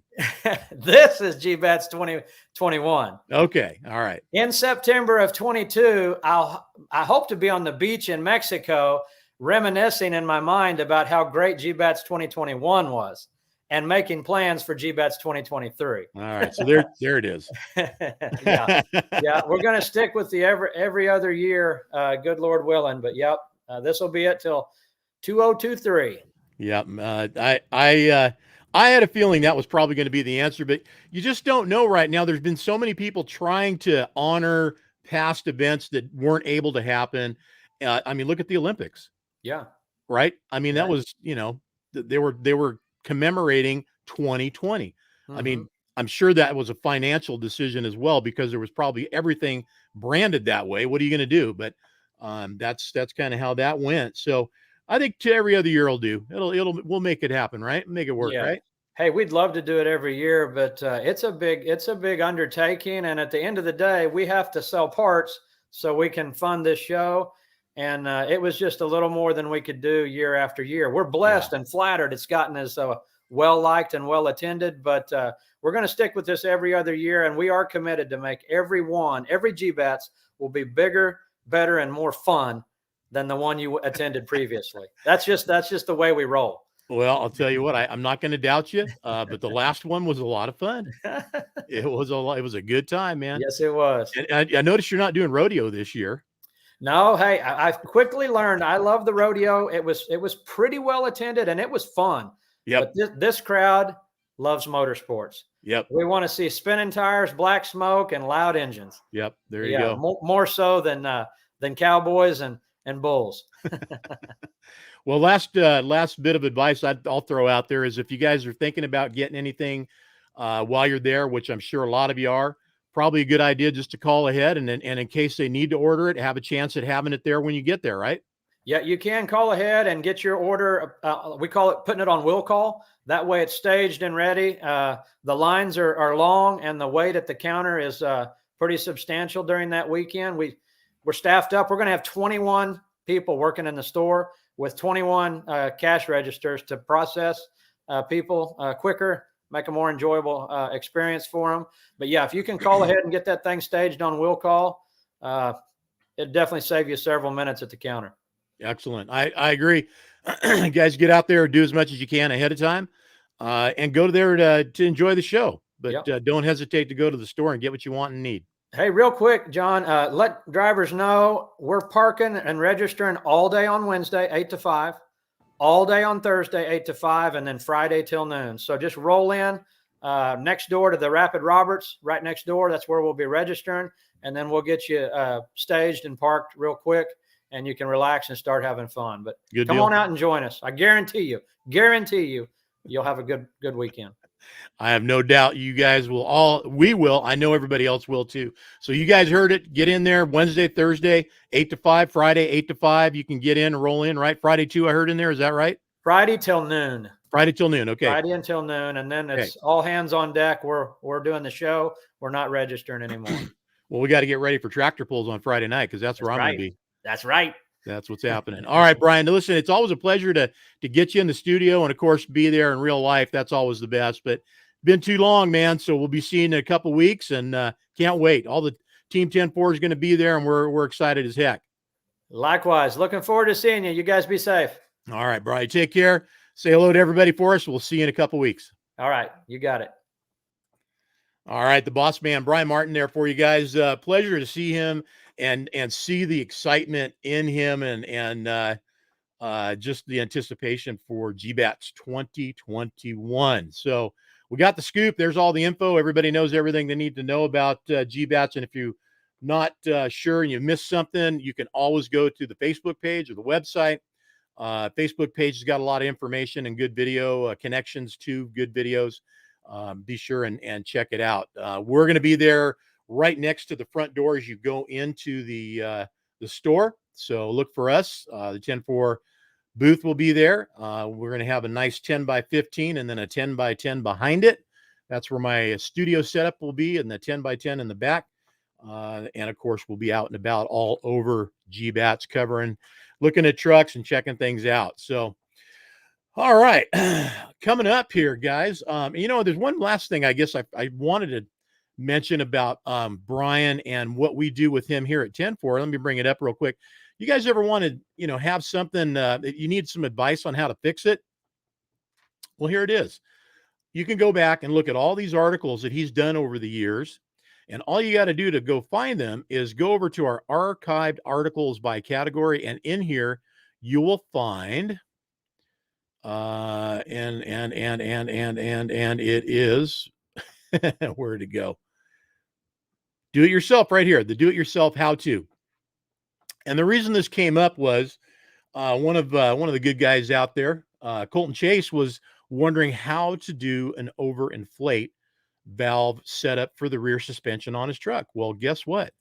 This is GBATS 2021. Okay. All right. In September of 22, I hope to be on the beach in Mexico, reminiscing in my mind about how great GBATS 2021 was, and making plans for GBATS 2023. All right. So there it is. Yeah. We're going to stick with the every other year, good Lord willing. But this will be it till 2023. Yep. I had a feeling that was probably going to be the answer, but you just don't know right now. There's been so many people trying to honor past events that weren't able to happen. I mean, look at the Olympics. Yeah. Right. I mean, that was, they were commemorating 2020. I mean, I'm sure that was a financial decision as well, because there was probably everything branded that way. What are you going to do? But that's kind of how that went. So I think to every other year will do. We'll make it happen, right? Make it work, right? Hey, we'd love to do it every year, but it's a big undertaking. And at the end of the day, we have to sell parts so we can fund this show. And it was just a little more than we could do year after year. We're blessed and flattered it's gotten as well-liked and well-attended, but we're going to stick with this every other year, and we are committed to make every GBATS will be bigger, better, and more fun than the one you attended previously. That's just the way we roll. Well, I'll tell you what, I'm not going to doubt you, but the last one was a lot of fun. It was a good time, man. Yes, it was. And I noticed you're not doing rodeo this year. No, hey, I've quickly learned I love the rodeo. It was pretty well attended, and it was fun. Yep. But this crowd loves motorsports. Yep. We want to see spinning tires, black smoke, and loud engines. Yep. There you go. More so than cowboys and bulls. Well, last bit of advice I'll throw out there is, if you guys are thinking about getting anything while you're there, which I'm sure a lot of you are, probably a good idea just to call ahead, and in case they need to order it, have a chance at having it there when you get there, right? Yeah, you can call ahead and get your order. We call it putting it on will call. That way it's staged and ready. The lines are long, and the wait at the counter is pretty substantial during that weekend. We're staffed up. We're going to have 21 people working in the store with 21 cash registers to process people quicker, make a more enjoyable experience for them. But yeah, if you can call ahead and get that thing staged on will call, it'd definitely save you several minutes at the counter. Excellent. I agree. Guys, get out there, do as much as you can ahead of time, and go there to enjoy the show. But don't hesitate to go to the store and get what you want and need. Hey, real quick, John, let drivers know we're parking and registering all day on Wednesday, 8 to 5, all day on Thursday, 8 to 5, and then Friday till noon. So just roll in next door to the Rapid Roberts, right next door. That's where we'll be registering. And then we'll get you staged and parked real quick, and you can relax and start having fun. But come on out and join us. I guarantee you, you'll have a good weekend. I have no doubt you guys we will. I know everybody else will too. So you guys heard it. Get in there Wednesday, Thursday, 8 to 5, Friday, 8 to 5. You can get in and roll in, right? Friday too, I heard in there. Is that right? Friday till noon. Friday till noon. Okay. Friday until noon. And then it's all hands on deck. We're doing the show. We're not registering anymore. Well, we got to get ready for tractor pulls on Friday night because that's where I'm going to be. That's right. That's what's happening. All right, Bryan. Listen, it's always a pleasure to get you in the studio and, of course, be there in real life. That's always the best. But been too long, man. So we'll be seeing you in a couple of weeks, and can't wait. All the Team 10-4 is going to be there, and we're excited as heck. Likewise. Looking forward to seeing you. You guys be safe. All right, Bryan. Take care. Say hello to everybody for us. We'll see you in a couple of weeks. All right. You got it. All right, the boss man, Bryan Martin, there for you guys. Pleasure to see him and see the excitement in him and just the anticipation for GBATS 2021. So we got the scoop. There's all the info. Everybody knows everything they need to know about GBATS. And if you're not sure and you missed something, you can always go to the Facebook page or the website. Facebook page has got a lot of information and good video connections to good videos. Be sure and check it out. We're going to be there right next to the front door as you go into the store. So look for us. The 10-4 booth will be there. We're going to have a nice 10 by 15 and then a 10 by 10 behind it. That's where my studio setup will be, and the 10 by 10 in the back. And of course, we'll be out and about all over GBATS, looking at trucks and checking things out. So, all right, coming up here, guys. There's one last thing I guess I wanted to mention about Bryan and what we do with him here at 10-4. Let me bring it up real quick. You guys ever want to, have something that you need some advice on how to fix it? Well, here it is. You can go back and look at all these articles that he's done over the years. And all you got to do to go find them is go over to our archived articles by category. And in here, you will find, and it is, where'd it go? Do it yourself right here. The do it yourself how to. And the reason this came up was one of the good guys out there, Colton Chase, was wondering how to do an overinflate valve setup for the rear suspension on his truck. Well, guess what?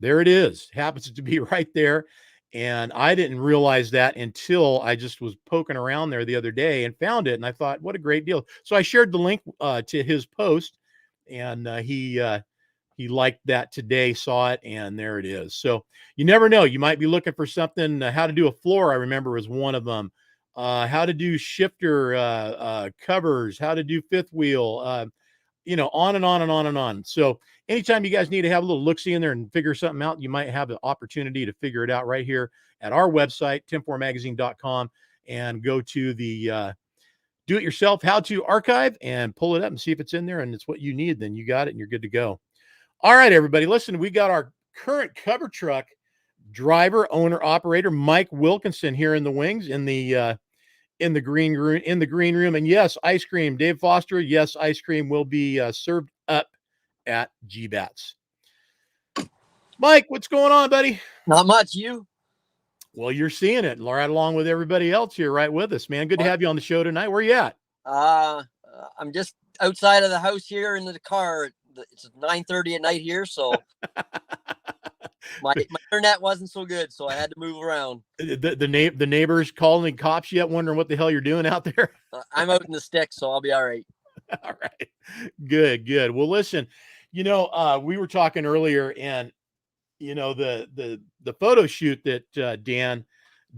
There it is. Happens to be right there. And I didn't realize that until I just was poking around there the other day and found it. And I thought, what a great deal. So I shared the link to his post, and he liked that today, saw it, and there it is. So you never know. You might be looking for something. How to do a floor, I remember, was one of them. How to do shifter covers, how to do fifth wheel, on and on and on and on. So anytime you guys need to have a little look-see in there and figure something out, you might have the opportunity to figure it out right here at our website, 10-4magazine.com, and go to the do-it-yourself how-to archive and pull it up and see if it's in there and it's what you need. Then you got it and you're good to go. All right, everybody, listen, we got our current cover truck driver, owner, operator, Mike Wilkinson, here in the wings in the green room. And yes, ice cream, Dave Foster. Yes, ice cream will be served up at GBATS. Mike, what's going on, buddy? Not much. You? Well, you're seeing it right along with everybody else here, right with us, man. Good to have you on the show tonight. Where you at? I'm just outside of the house here in the car. It's 9:30 at night here, so my internet wasn't so good, so I had to move around. The neighbors calling cops yet, wondering what the hell you're doing out there? I'm out in the sticks, so I'll be all right. All right. Good. Well, listen, we were talking earlier, and the photo shoot that Dan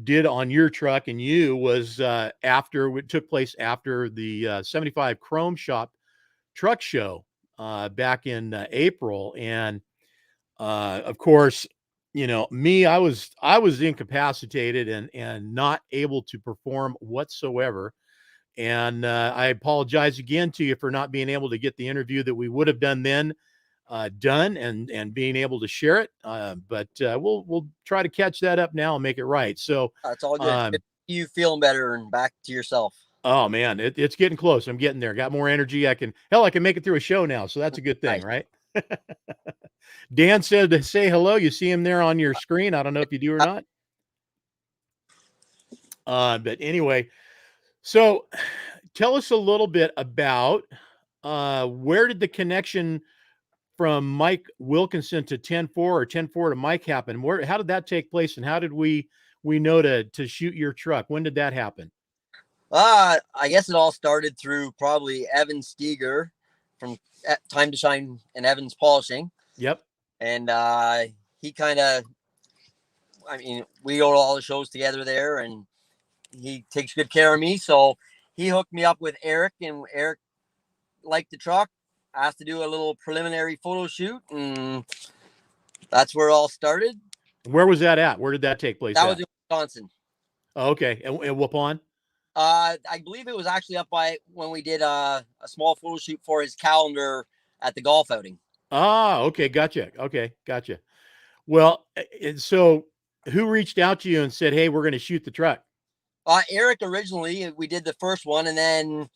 did on your truck and you was it took place after the 75 Chrome Shop truck show back in April. And Of course, me, I was incapacitated and not able to perform whatsoever. And I apologize again to you for not being able to get the interview that we would have done then done and being able to share it. But we'll try to catch that up now and make it right. So It's all good. You feeling better and back to yourself. Oh man, it's getting close. I'm getting there. Got more energy. I can make it through a show now. So that's a good thing, Nice. right? Dan said to say hello. You see him there on your screen. I don't know if you do or not. But anyway, so tell us a little bit about where did the connection from Mike Wilkinson to 10-4 or 10-4 to Mike happen? How did that take place, and how did we know to shoot your truck? When did that happen? I guess it all started through probably Evan Steger from Time to Shine and Evans Polishing. Yep. And he kind of, we go to all the shows together there, and he takes good care of me. So he hooked me up with Eric, and Eric liked the truck, asked to do a little preliminary photo shoot, and that's where it all started. Where was that at? Where did that take place? That was in Wisconsin. Oh, okay. And Waupun? I believe it was actually up by when we did a small photo shoot for his calendar at the golf outing. Ah, okay. Gotcha. Okay. Gotcha. Well, so who reached out to you and said, hey, we're going to shoot the truck? Eric, originally we did the first one, and then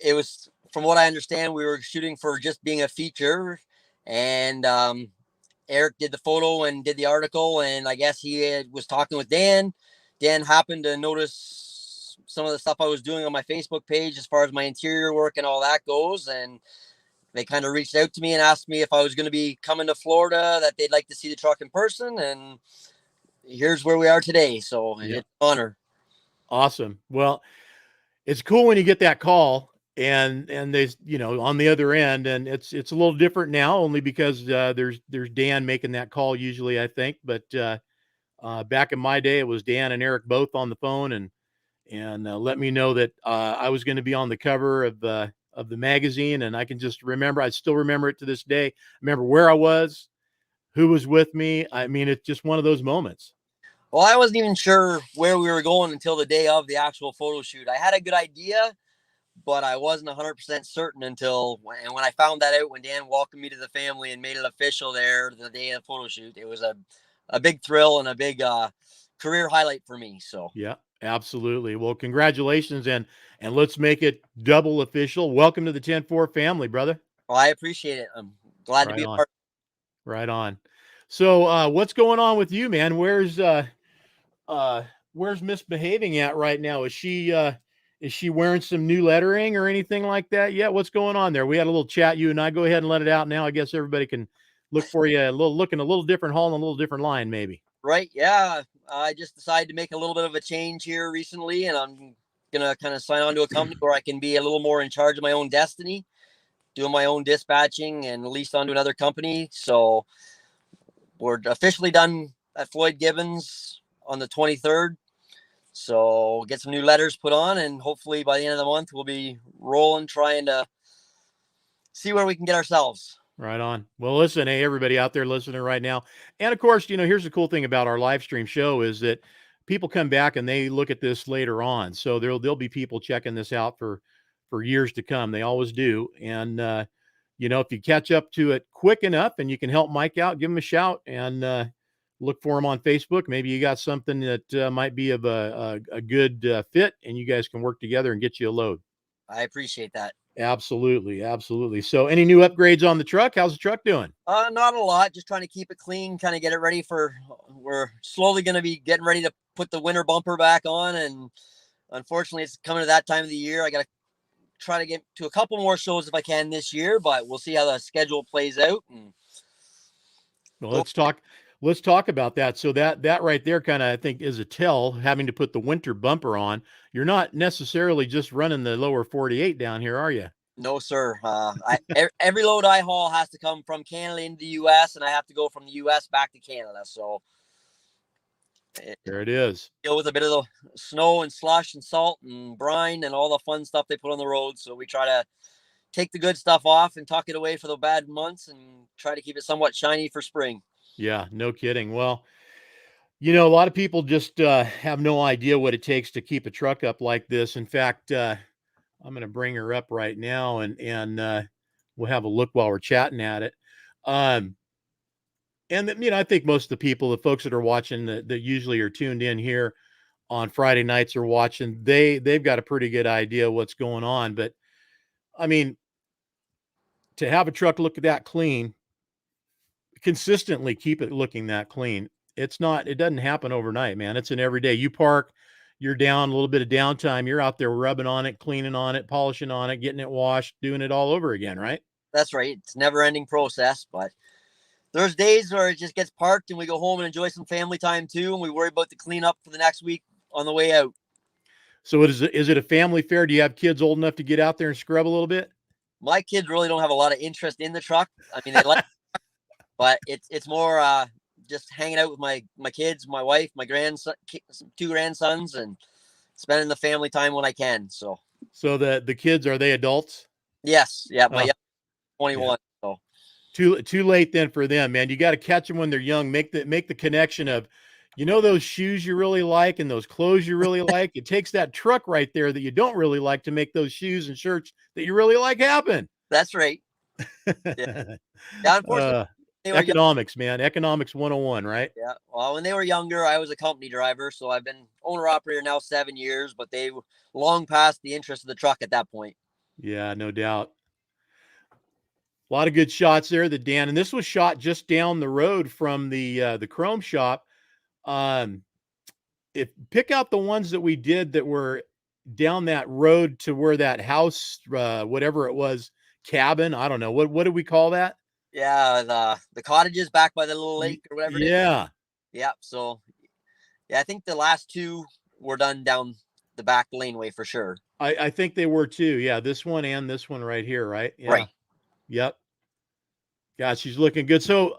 it was, from what I understand, we were shooting for just being a feature, and Eric did the photo and did the article, and I guess he was talking with Dan. Dan happened to notice some of the stuff I was doing on my Facebook page as far as my interior work and all that goes, and they kind of reached out to me and asked me if I was going to be coming to Florida, that they'd like to see the truck in person, and here's where we are today. So It's an honor. Awesome. Well, it's cool when you get that call and there's, on the other end, and it's a little different now only because there's Dan making that call usually, I think. But back in my day, it was Dan and Eric both on the phone and let me know that I was going to be on the cover of the magazine. And I can just remember, I still remember it to this day. I remember where I was, who was with me. I mean, it's just one of those moments. Well, I wasn't even sure where we were going until the day of the actual photo shoot. I had a good idea, but I wasn't 100% certain until when I found that out, when Dan welcomed me to the family and made it official there the day of the photo shoot. It was a big thrill and a big career highlight for me. So yeah, absolutely. Well, congratulations, and let's make it double official. Welcome to the 10-4 family, brother. Well, I appreciate it. I'm glad to be a part. Right on. So what's going on with you, man? Where's misbehaving at right now? Is she wearing some new lettering or anything like that yet? What's going on there? We had a little chat, you and I. Go ahead and let it out now. I guess everybody can look for you looking a little different haul and a little different line, maybe. Right. Yeah. I just decided to make a little bit of a change here recently, and I'm going to kind of sign on to a company where I can be a little more in charge of my own destiny, doing my own dispatching and leased onto another company. So we're officially done at Floyd Gibbons on the 23rd. So get some new letters put on, and hopefully by the end of the month, we'll be rolling, trying to see where we can get ourselves. Right on. Well, listen, hey, everybody out there listening right now. And of course, here's the cool thing about our live stream show is that people come back and they look at this later on. So there'll be people checking this out for years to come. They always do. And, if you catch up to it quick enough and you can help Mike out, give him a shout and look for him on Facebook. Maybe you got something that might be of a good fit, and you guys can work together and get you a load. I appreciate that. Absolutely. Absolutely. So any new upgrades on the truck? How's the truck doing? Not a lot. Just trying to keep it clean, kind of get it ready we're slowly going to be getting ready to put the winter bumper back on. And unfortunately, it's coming to that time of the year. I got to try to get to a couple more shows if I can this year, but we'll see how the schedule plays out. Well, let's talk about that. So that right there kind of, I think, is a tell, having to put the winter bumper on. You're not necessarily just running the lower 48 down here, are you? No, sir. Every load I haul has to come from Canada into the U.S., and I have to go from the U.S. back to Canada. So there it is. Deal with a bit of the snow and slush and salt and brine and all the fun stuff they put on the road. So we try to take the good stuff off and tuck it away for the bad months and try to keep it somewhat shiny for spring. Yeah, no kidding. Well, you know, a lot of people just have no idea what it takes to keep a truck up like this. In fact, I'm going to bring her up right now, and we'll have a look while we're chatting at it. And you know, I think most of the people, the folks that are watching, that usually are tuned in here on Friday nights or watching, they've got a pretty good idea what's going on. But I mean, to have a truck look that clean, consistently keep it looking that clean, it doesn't happen overnight, man. It's an everyday. You park, you're down a little bit of downtime, you're out there rubbing on it, cleaning on it, polishing on it, getting it washed, doing it all over again, right? That's right. It's a never ending process, but there's days where it just gets parked and we go home and enjoy some family time too. And we worry about the cleanup for the next week on the way out. So is it a family fair? Do you have kids old enough to get out there and scrub a little bit? My kids really don't have a lot of interest in the truck. I mean, they like, but it's more just hanging out with my kids, my wife, my grandson, 2 grandsons, and spending the family time when I can. So the kids, are they adults? Yes. Yeah. My 21. Yeah. So too late then for them, man. You got to catch them when they're young. Make the connection of, you know, those shoes you really like and those clothes you really like. It takes that truck right there that you don't really like to make those shoes and shirts that you really like happen. That's right. Yeah. Unfortunately, economics, man. Economics 101, right? Yeah. Well, when they were younger, I was a company driver, so I've been owner operator now 7 years, but they long past the interest of the truck at that point. Yeah, no doubt. A lot of good shots there that Dan, and this was shot just down the road from the Chrome shop. Pick out the ones that we did that were down that road to where that house, whatever it was, cabin. I don't know. What do we call that? Yeah, the cottages back by the little lake or whatever it is. Yeah. So yeah, I think the last 2 were done down the back laneway for sure. I think they were too. Yeah, this one and this one right here, right? Yeah. Right. Yep. God, she's looking good. So,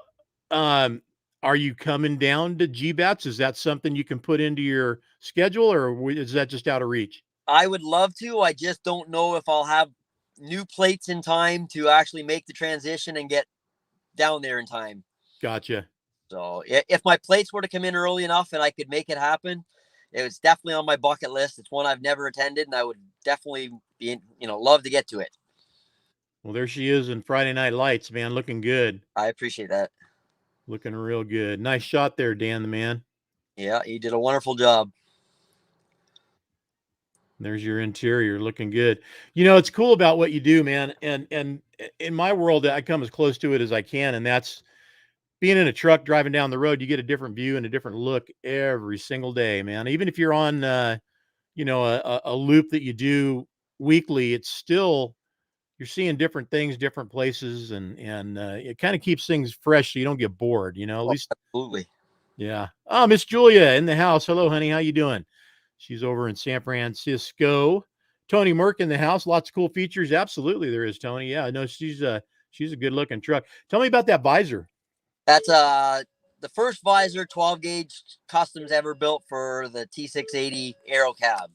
are you coming down to GBATS? Is that something you can put into your schedule, or is that just out of reach? I would love to. I just don't know if I'll have new plates in time to actually make the transition and get down there in time. Gotcha. So if my plates were to come in early enough and I could make it happen, it was definitely on my bucket list. It's one I've never attended, and I would definitely be, love to get to it. Well, there she is in Friday Night Lights, man, looking good. I appreciate that. Looking real good. Nice shot there, Dan the man. Yeah, he did a wonderful job. There's your interior looking good. You know, it's cool about what you do, man. And in my world, I come as close to it as I can. And that's being in a truck driving down the road. You get a different view and a different look every single day, man. Even if you're on, a loop that you do weekly, it's still, you're seeing different things, different places. And it kind of keeps things fresh so you don't get bored, at least. Absolutely. Yeah. Oh, Miss Julia in the house. Hello, honey. How you doing? She's over in San Francisco. Tony Merck in the house. Lots of cool features. Absolutely, there is, Tony. Yeah, I know she's a good looking truck. Tell me about that visor. That's the first visor 12 gauge customs ever built for the T680 Aero cab.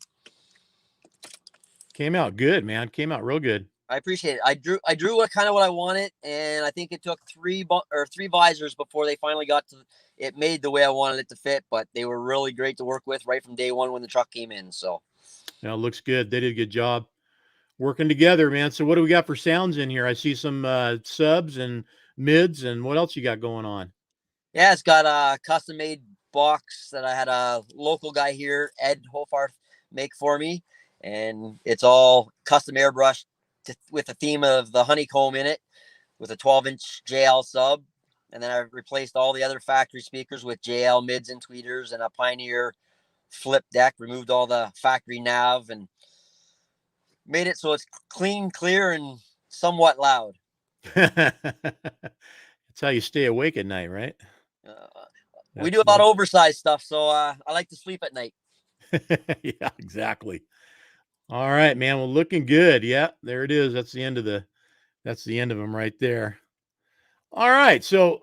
Came out good, man. Came out real good. I appreciate it. I drew what I wanted, and I think it took 3 visors before they finally got to it made the way I wanted it to fit, but they were really great to work with right from day one when the truck came in. So yeah, it looks good. They did a good job working together, man. So what do we got for sounds in here? I see some subs and mids, and what else you got going on? Yeah, it's got a custom made box that I had a local guy here, Ed Hofarth, make for me, and it's all custom airbrushed with the theme of the honeycomb in it, with a 12-inch JL sub. And then I replaced all the other factory speakers with JL mids and tweeters and a Pioneer flip deck, removed all the factory nav and made it so it's clean, clear, and somewhat loud. That's how you stay awake at night, right? We do a lot of oversized stuff, so I like to sleep at night. Yeah, exactly. All right, man. Well, looking good. Yeah, there it is. That's the end of them right there. All right. So,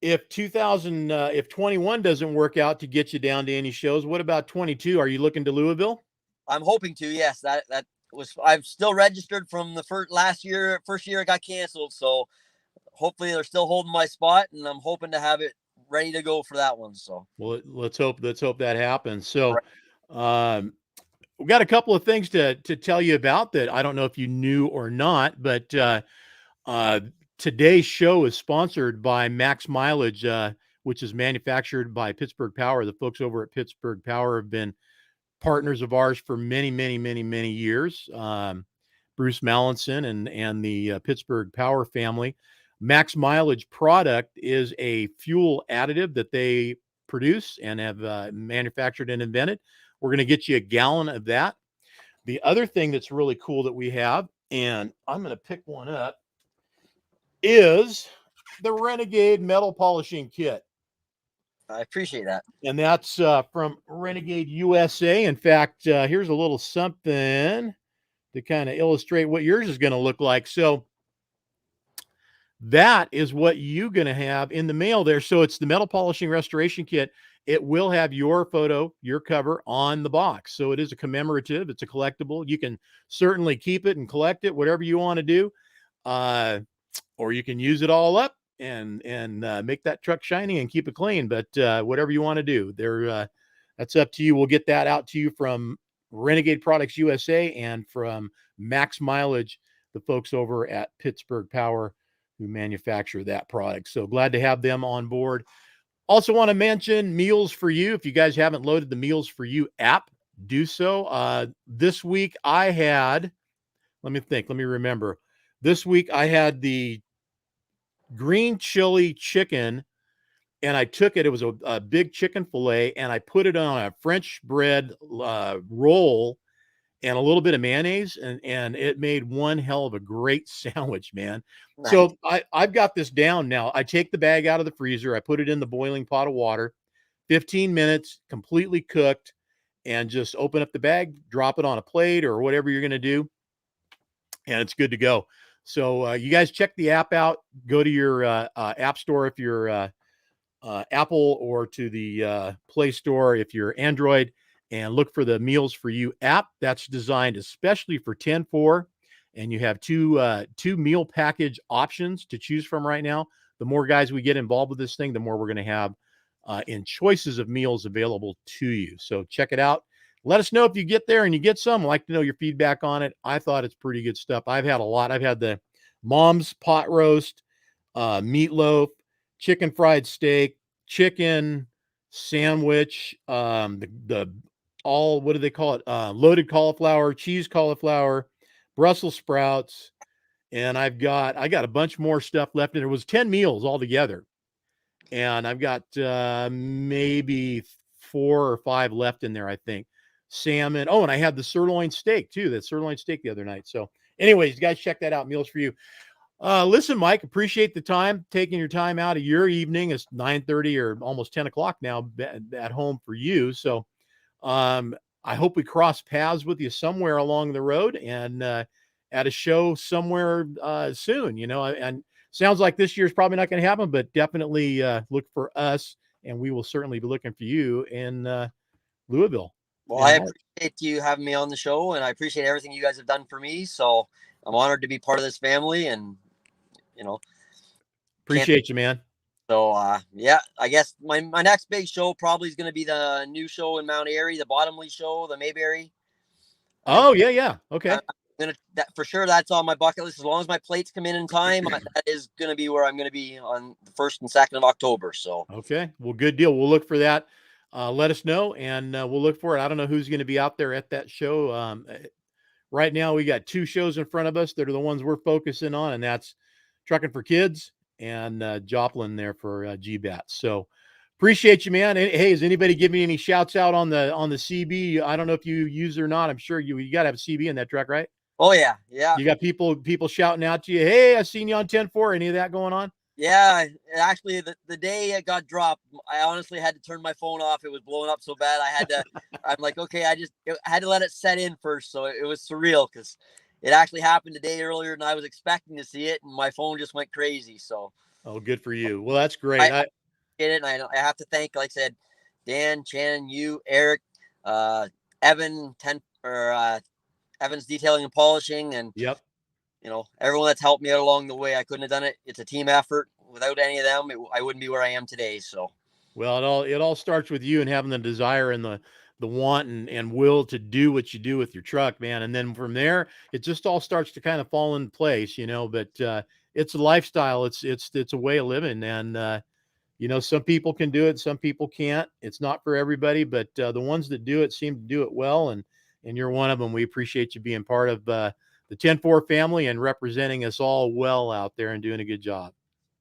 if 21 doesn't work out to get you down to any shows, what about 22? Are you looking to Louisville? I'm hoping to, yes. That I'm still registered from the first year it got canceled. So hopefully they're still holding my spot, and I'm hoping to have it ready to go for that one. So, well, let's hope that happens. So, we got a couple of things to tell you about that. I don't know if you knew or not, but today's show is sponsored by Max Mileage, which is manufactured by Pittsburgh Power. The folks over at Pittsburgh Power have been partners of ours for many, many, many, many years. Bruce Mallinson and the Pittsburgh Power family. Max Mileage product is a fuel additive that they produce and have manufactured and invented. We're going to get you a gallon of that. The other thing that's really cool that we have, and I'm going to pick one up, is the Renegade metal polishing kit. I appreciate that. And that's from Renegade USA. In fact, here's a little something to kind of illustrate what yours is going to look like. So that is what you're going to have in the mail there. So it's the metal polishing restoration kit. It will have your photo, your cover on the box. So it is a commemorative. It's a collectible. You can certainly keep it and collect it, whatever you want to do. Or you can use it all up and make that truck shiny and keep it clean. But whatever you want to do, that's up to you. We'll get that out to you from Renegade Products USA and from Max Mileage, the folks over at Pittsburgh Power who manufacture that product. So glad to have them on board. Also want to mention Meals for You. If you guys haven't loaded the Meals for You app, do so. This week I had, let me remember. This week I had the green chili chicken, and I took it. It was a big chicken fillet, and I put it on a French bread roll and a little bit of mayonnaise, and it made one hell of a great sandwich, man. Nice. So I've got this down now. I take the bag out of the freezer. I put it in the boiling pot of water, 15 minutes, completely cooked, and just open up the bag, drop it on a plate or whatever you're going to do, and it's good to go. So you guys check the app out. Go to your app store if you're Apple, or to the Play Store if you're Android, and look for the Meals for You app. That's designed especially for 10-4, and you have two meal package options to choose from right now. The more guys we get involved with this thing, the more we're going to have in choices of meals available to you. So check it out. Let us know if you get there and you get some. I'd like to know your feedback on it. I thought it's pretty good stuff. I've had a lot. I've had the mom's pot roast, meatloaf, chicken fried steak, chicken sandwich, the all, what do they call it? Loaded cauliflower, cheese cauliflower, Brussels sprouts. And I got a bunch more stuff left. And there was 10 meals altogether. And I've got maybe 4 or 5 left in there, I think. Salmon. Oh, and I had the sirloin steak too. That sirloin steak the other night. So anyways, you guys check that out. Meals for You. Listen, Mike, appreciate the time, taking your time out of your evening. It's 9:30 or almost 10 o'clock now at home for you. So I hope we cross paths with you somewhere along the road and at a show somewhere soon, and sounds like this year's probably not going to happen, but definitely look for us, and we will certainly be looking for you in Louisville. Well, I appreciate you having me on the show, and I appreciate everything you guys have done for me. So I'm honored to be part of this family, and appreciate you, man. So yeah, I guess my next big show probably is going to be the new show in Mount Airy, the Bottomley show, the Mayberry. Oh yeah, okay. For sure, that's on my bucket list. As long as my plates come in time, that is going to be where I'm going to be on the 1st and 2nd of October. So okay, well, good deal. We'll look for that. Let us know, and we'll look for it. I don't know who's going to be out there at that show. Right now, we got 2 shows in front of us that are the ones we're focusing on, and that's Trucking for Kids and Joplin there for GBATS. So appreciate you, man. Hey, is anybody giving any shouts out on the CB? I don't know if you use it or not. I'm sure you got to have a CB in that truck, right? Oh yeah. You got people shouting out to you. Hey, I seen you on 10-4. Any of that going on? Yeah, actually, the day it got dropped, I honestly had to turn my phone off. It was blowing up so bad. I'm like, okay, I had to let it set in first. So it was surreal because it actually happened a day earlier and I was expecting to see it, and my phone just went crazy. So, oh, good for you. Well, that's great. I get it. And I have to thank, like I said, Dan, Shannon, you, Eric, Evan, Evans Detailing and Polishing, and yep, everyone that's helped me out along the way. I couldn't have done it. It's a team effort. Without any of them, I wouldn't be where I am today. So, well, it all starts with you and having the desire and the want and will to do what you do with your truck, man. And then from there, it just all starts to kind of fall in place, but it's a lifestyle. It's a way of living. And, some people can do it. Some people can't. It's not for everybody, but the ones that do it seem to do it well. And you're one of them. We appreciate you being part of the 10-4 family and representing us all well out there and doing a good job.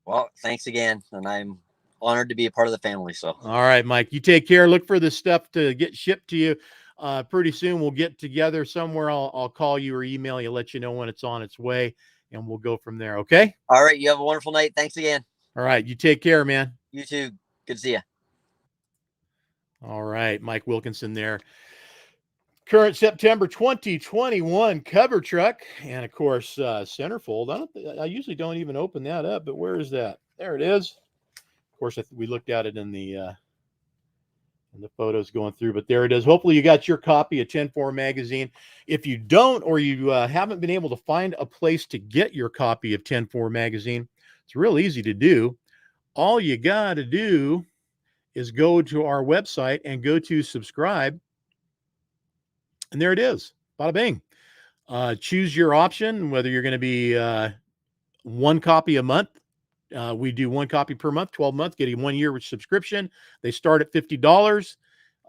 Well, thanks again. And I'm honored to be a part of the family. So, all right, Mike, you take care. Look for this stuff to get shipped to you. Pretty soon we'll get together somewhere. I'll call you or email you, let you know when it's on its way, and we'll go from there. Okay. All right. You have a wonderful night. Thanks again. All right. You take care, man. You too. Good to see you. All right. Mike Wilkinson there. Current September 2021 cover truck. And of course, centerfold. I usually don't even open that up, but where is that? There it is. Of course, we looked at it in the photos going through, but there it is. Hopefully you got your copy of 10-4 magazine. If you don't, or you haven't been able to find a place to get your copy of 10-4 magazine, it's real easy to do. All you got to do is go to our website and go to subscribe. And there it is. Bada bing. Choose your option, whether you're going to be one copy a month. We do one copy per month, 12 months, getting 1 year with subscription. They start at $50.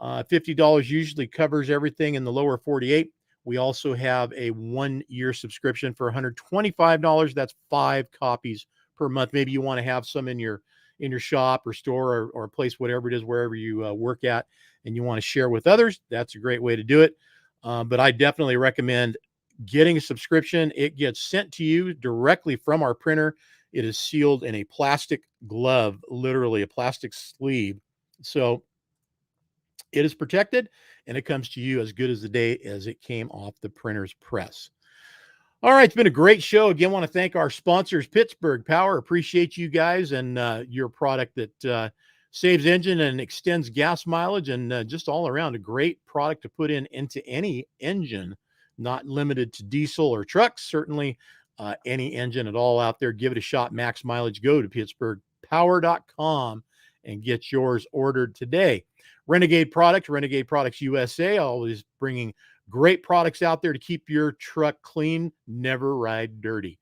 $50 usually covers everything in the lower 48. We also have a 1 year subscription for $125. That's 5 copies per month. Maybe you want to have some in your shop or store or place, whatever it is, wherever you work at, and you want to share with others. That's a great way to do it. But I definitely recommend getting a subscription. It gets sent to you directly from our printer. It is sealed in a plastic glove, literally a plastic sleeve. So it is protected, and it comes to you as good as the day as it came off the printer's press. All right, it's been a great show. Again, want to thank our sponsors, Pittsburgh Power. Appreciate you guys and your product that saves engine and extends gas mileage, and just all around a great product to put into any engine, not limited to diesel or trucks, certainly any engine at all out there. Give it a shot. Max mileage. Go to PittsburghPower.com and get yours ordered today. Renegade Products USA, always bringing great products out there to keep your truck clean, never ride dirty.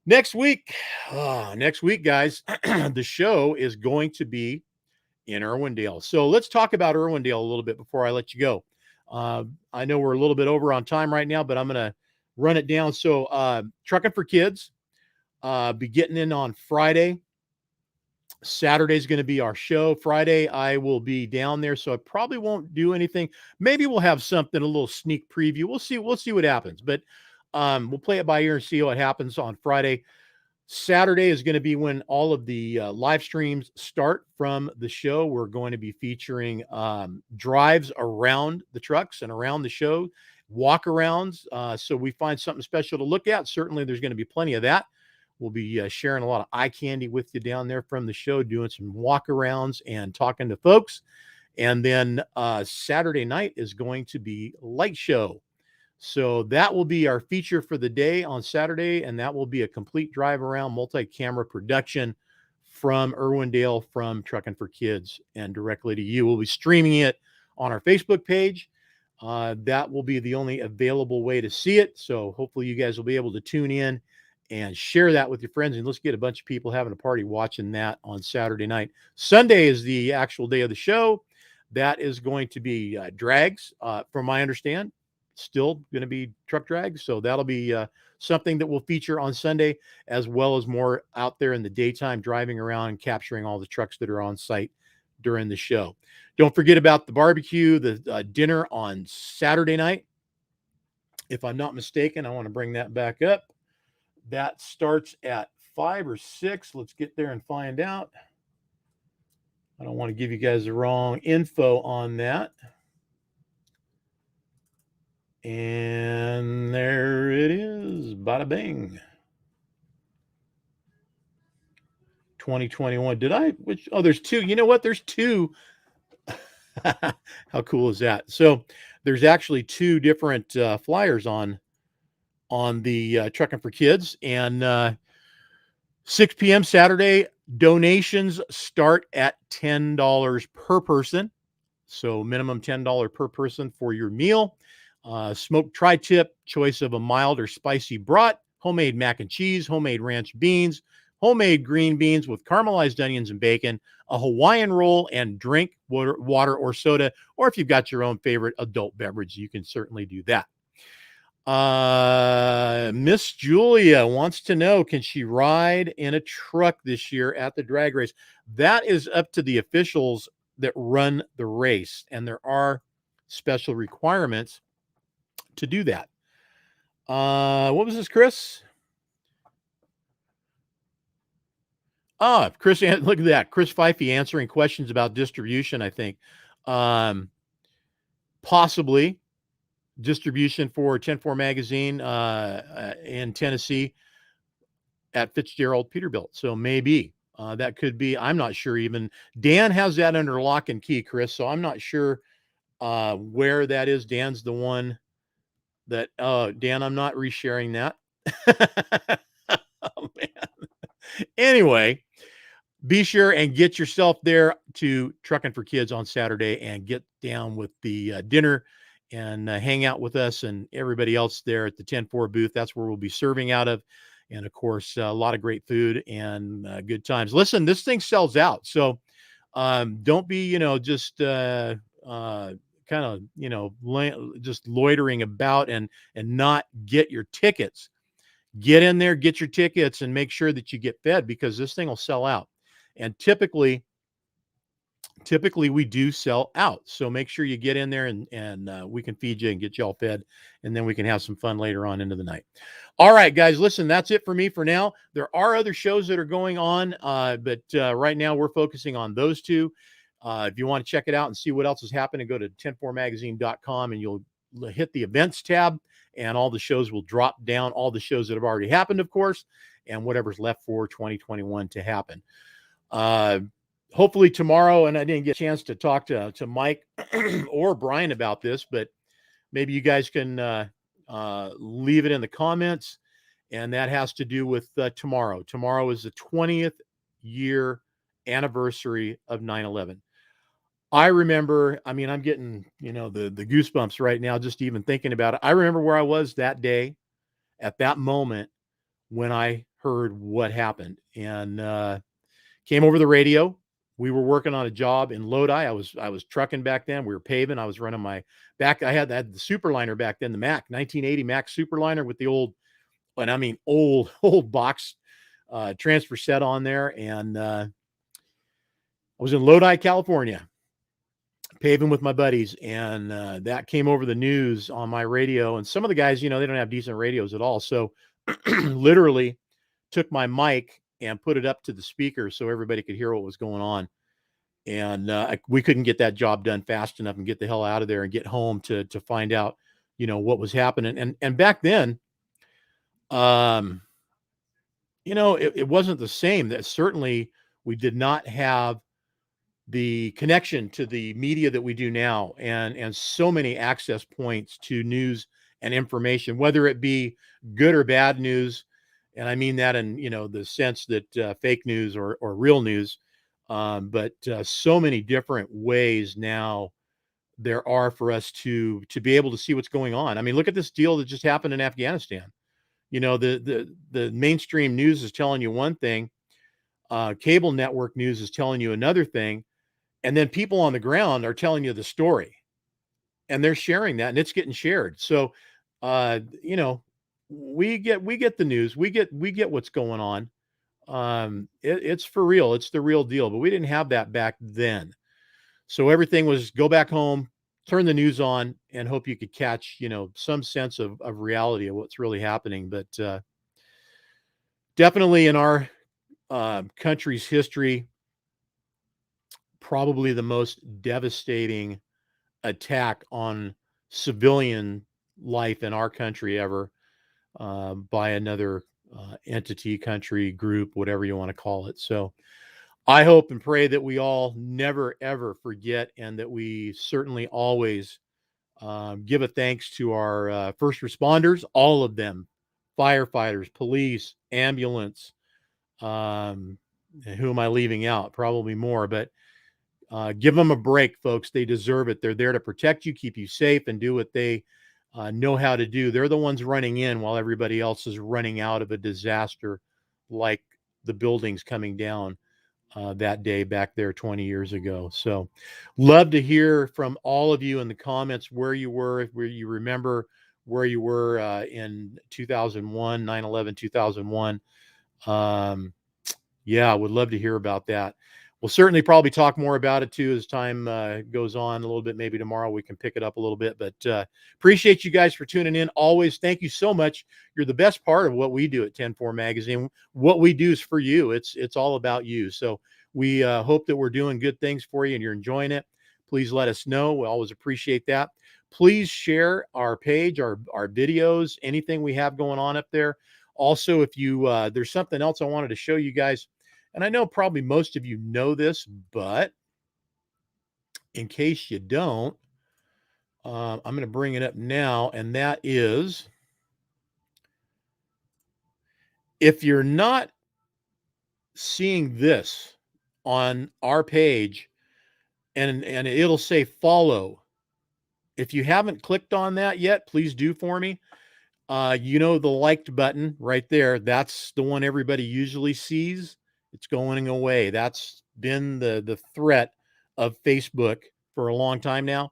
Next week, guys, the show is going to be in Irwindale. So let's talk about Irwindale a little bit before I let you go. I know we're a little bit over on time right now, but I'm going to run it down. So Trucking for Kids, be getting in on Friday. Saturday is going to be our show. Friday, I will be down there, so I probably won't do anything. Maybe we'll have something, a little sneak preview. We'll see what happens, but we'll play it by ear and see what happens on Friday. Saturday is going to be when all of the live streams start from the show. We're going to be featuring drives around the trucks and around the show, walk-arounds. So we find something special to look at. Certainly, there's going to be plenty of that. We'll be sharing a lot of eye candy with you down there from the show, doing some walk-arounds and talking to folks. And then Saturday night is going to be Light Show. So that will be our feature for the day on Saturday, and that will be a complete drive-around multi-camera production from Irwindale, from Trucking for Kids, and directly to you. We'll be streaming it on our Facebook page. That will be the only available way to see it. So hopefully you guys will be able to tune in and share that with your friends, and let's get a bunch of people having a party watching that on Saturday night. Sunday is the actual day of the show. That is going to be drags, from my understand. Still going to be truck drags. So that'll be something that we'll feature on Sunday, as well as more out there in the daytime, driving around and capturing all the trucks that are on site during the show. Don't forget about the barbecue, the dinner on Saturday night. If I'm not mistaken, I want to bring that back up. That starts at 5 or 6. Let's get there and find out. I don't want to give you guys the wrong info on that. And there it is. Bada bing. 2021. There's 2. You know what? There's 2. How cool is that? So there's actually 2 different flyers on the Trucking for Kids. And 6 p.m. Saturday, donations start at $10 per person. So minimum $10 per person for your meal. Smoked tri-tip, choice of a mild or spicy brat, homemade mac and cheese, homemade ranch beans, homemade green beans with caramelized onions and bacon, a Hawaiian roll, and drink water or soda. Or if you've got your own favorite adult beverage, you can certainly do that. Miss Julia wants to know, can she ride in a truck this year at the drag race? That is up to the officials that run the race, and there are special requirements to do that. What was this, Chris? Chris, look at that. Chris Fifey answering questions about distribution, I think. Possibly distribution for 10-4 magazine in Tennessee at Fitzgerald Peterbilt. So maybe that could be. I'm not sure even. Dan has that under lock and key, Chris. So I'm not sure where that is. Dan's the one that, Dan, I'm not resharing that. Oh, man. Anyway, be sure and get yourself there to Trucking for Kids on Saturday and get down with the dinner and hang out with us and everybody else there at the 10-4 booth. That's where we'll be serving out of. And of course, a lot of great food and good times. Listen, this thing sells out. So don't be, just kind of, just loitering about and not get your tickets. Get in there, get your tickets, and make sure that you get fed, because this thing will sell out. And typically we do sell out. So make sure you get in there and we can feed you and get you all fed, and then we can have some fun later on into the night. All right, guys, listen, that's it for me for now. There are other shows that are going on, but right now we're focusing on those 2. If you want to check it out and see what else is happening, go to 104magazine.com and you'll hit the events tab, and all the shows will drop down, all the shows that have already happened, of course, and whatever's left for 2021 to happen. Hopefully tomorrow, and I didn't get a chance to talk to Mike or Bryan about this, but maybe you guys can leave it in the comments, and that has to do with tomorrow. Tomorrow is the 20th year anniversary of 9/11. I remember, I'm getting, the goosebumps right now, just even thinking about it. I remember where I was that day at that moment when I heard what happened, and came over the radio. We were working on a job in Lodi. I was trucking back then. We were paving. I was running my back. I had the Superliner back then, the Mac 1980 Mac Superliner with the old box transfer set on there. And I was in Lodi, California, paving with my buddies, and that came over the news on my radio. And some of the guys, they don't have decent radios at all. So literally took my mic and put it up to the speaker so everybody could hear what was going on. And we couldn't get that job done fast enough and get the hell out of there and get home to find out, what was happening. And back then, it wasn't the same. That certainly we did not have the connection to the media that we do now, and so many access points to news and information, whether it be good or bad news. And I mean that in, the sense that fake news or real news, but so many different ways now there are for us to be able to see what's going on. Look at this deal that just happened in Afghanistan. The mainstream news is telling you one thing, cable network news is telling you another thing, and then people on the ground are telling you the story, and they're sharing that, and it's getting shared. So, we get the news, we get what's going on. It's for real. It's the real deal, but we didn't have that back then. So everything was go back home, turn the news on, and hope you could catch, some sense of reality of what's really happening. But definitely in our country's history, probably the most devastating attack on civilian life in our country ever, by another entity, country, group, whatever you want to call it. So I hope and pray that we all never, ever forget, and that we certainly always Give a thanks to our first responders, all of them, firefighters, police, ambulance. Who am I leaving out? Probably more, but give them a break, folks. They deserve it. They're there to protect you, keep you safe, and do what they know how to do. They're the ones running in while everybody else is running out of a disaster like the buildings coming down that day back there 20 years ago. So love to hear from all of you in the comments where you were, where you remember where you were in 2001, 9/11, 2001. Yeah, I would love to hear about that. We'll certainly probably talk more about it too as time goes on a little bit. Maybe tomorrow we can pick it up a little bit, but appreciate you guys for tuning in. Always, thank you so much. You're the best part of what we do at 10-4 Magazine. What we do is for you. It's all about you. So we hope that we're doing good things for you and you're enjoying it. Please let us know. We always appreciate that. Please share our page, our videos, anything we have going on up there. Also, if you there's something else I wanted to show you guys. And I know probably most of you know this, but in case you don't, I'm going to bring it up now. And that is, if you're not seeing this on our page, and it'll say follow. If you haven't clicked on that yet, please do for me. You know, the liked button right there, that's the one everybody usually sees. It's going away. That's been the threat of Facebook for a long time now.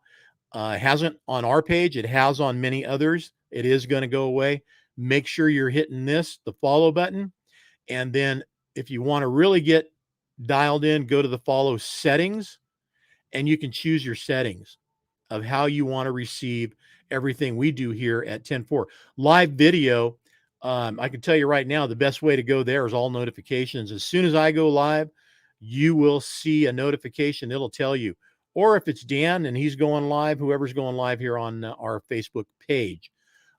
It hasn't on our page. It has on many others. It is going to go away. Make sure you're hitting this, the follow button. And then if you want to really get dialed in, go to the follow settings and you can choose your settings of how you want to receive everything we do here at 10-4. Live video, I can tell you right now, the best way to go there is all notifications. As soon as I go live, you will see a notification. It'll tell you. Or if it's Dan and he's going live, whoever's going live here on our Facebook page.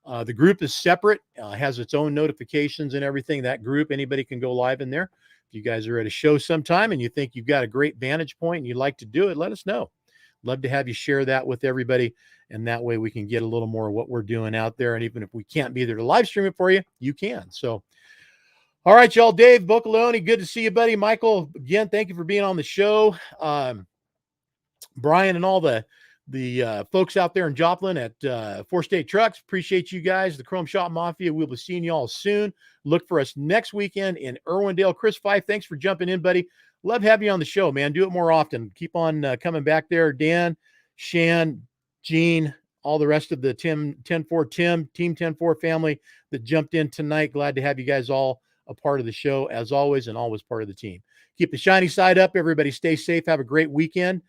The group is separate, has its own notifications and everything. That group, anybody can go live in there. If you guys are at a show sometime and you think you've got a great vantage point and you'd like to do it, let us know. Love to have you share that with everybody. And that way we can get a little more of what we're doing out there. And even if we can't be there to live stream it for you, you can. So, all right, y'all. Dave Boccalone, good to see you, buddy. Michael, again, thank you for being on the show. Bryan and all the folks out there in Joplin at Four State Trucks, appreciate you guys. The Chrome Shop Mafia, we'll be seeing y'all soon. Look for us next weekend in Irwindale. Chris Fife, thanks for jumping in, buddy. Love having you on the show, man. Do it more often. Keep on coming back there. Dan, Shan, Gene, all the rest of the Team 10-4 family that jumped in tonight. Glad to have you guys all a part of the show as always, and always part of the team. Keep the shiny side up. Everybody stay safe. Have a great weekend.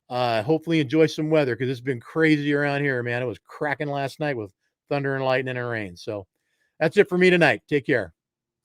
Hopefully enjoy some weather because it's been crazy around here, man. It was cracking last night with thunder and lightning and rain. So that's it for me tonight. Take care.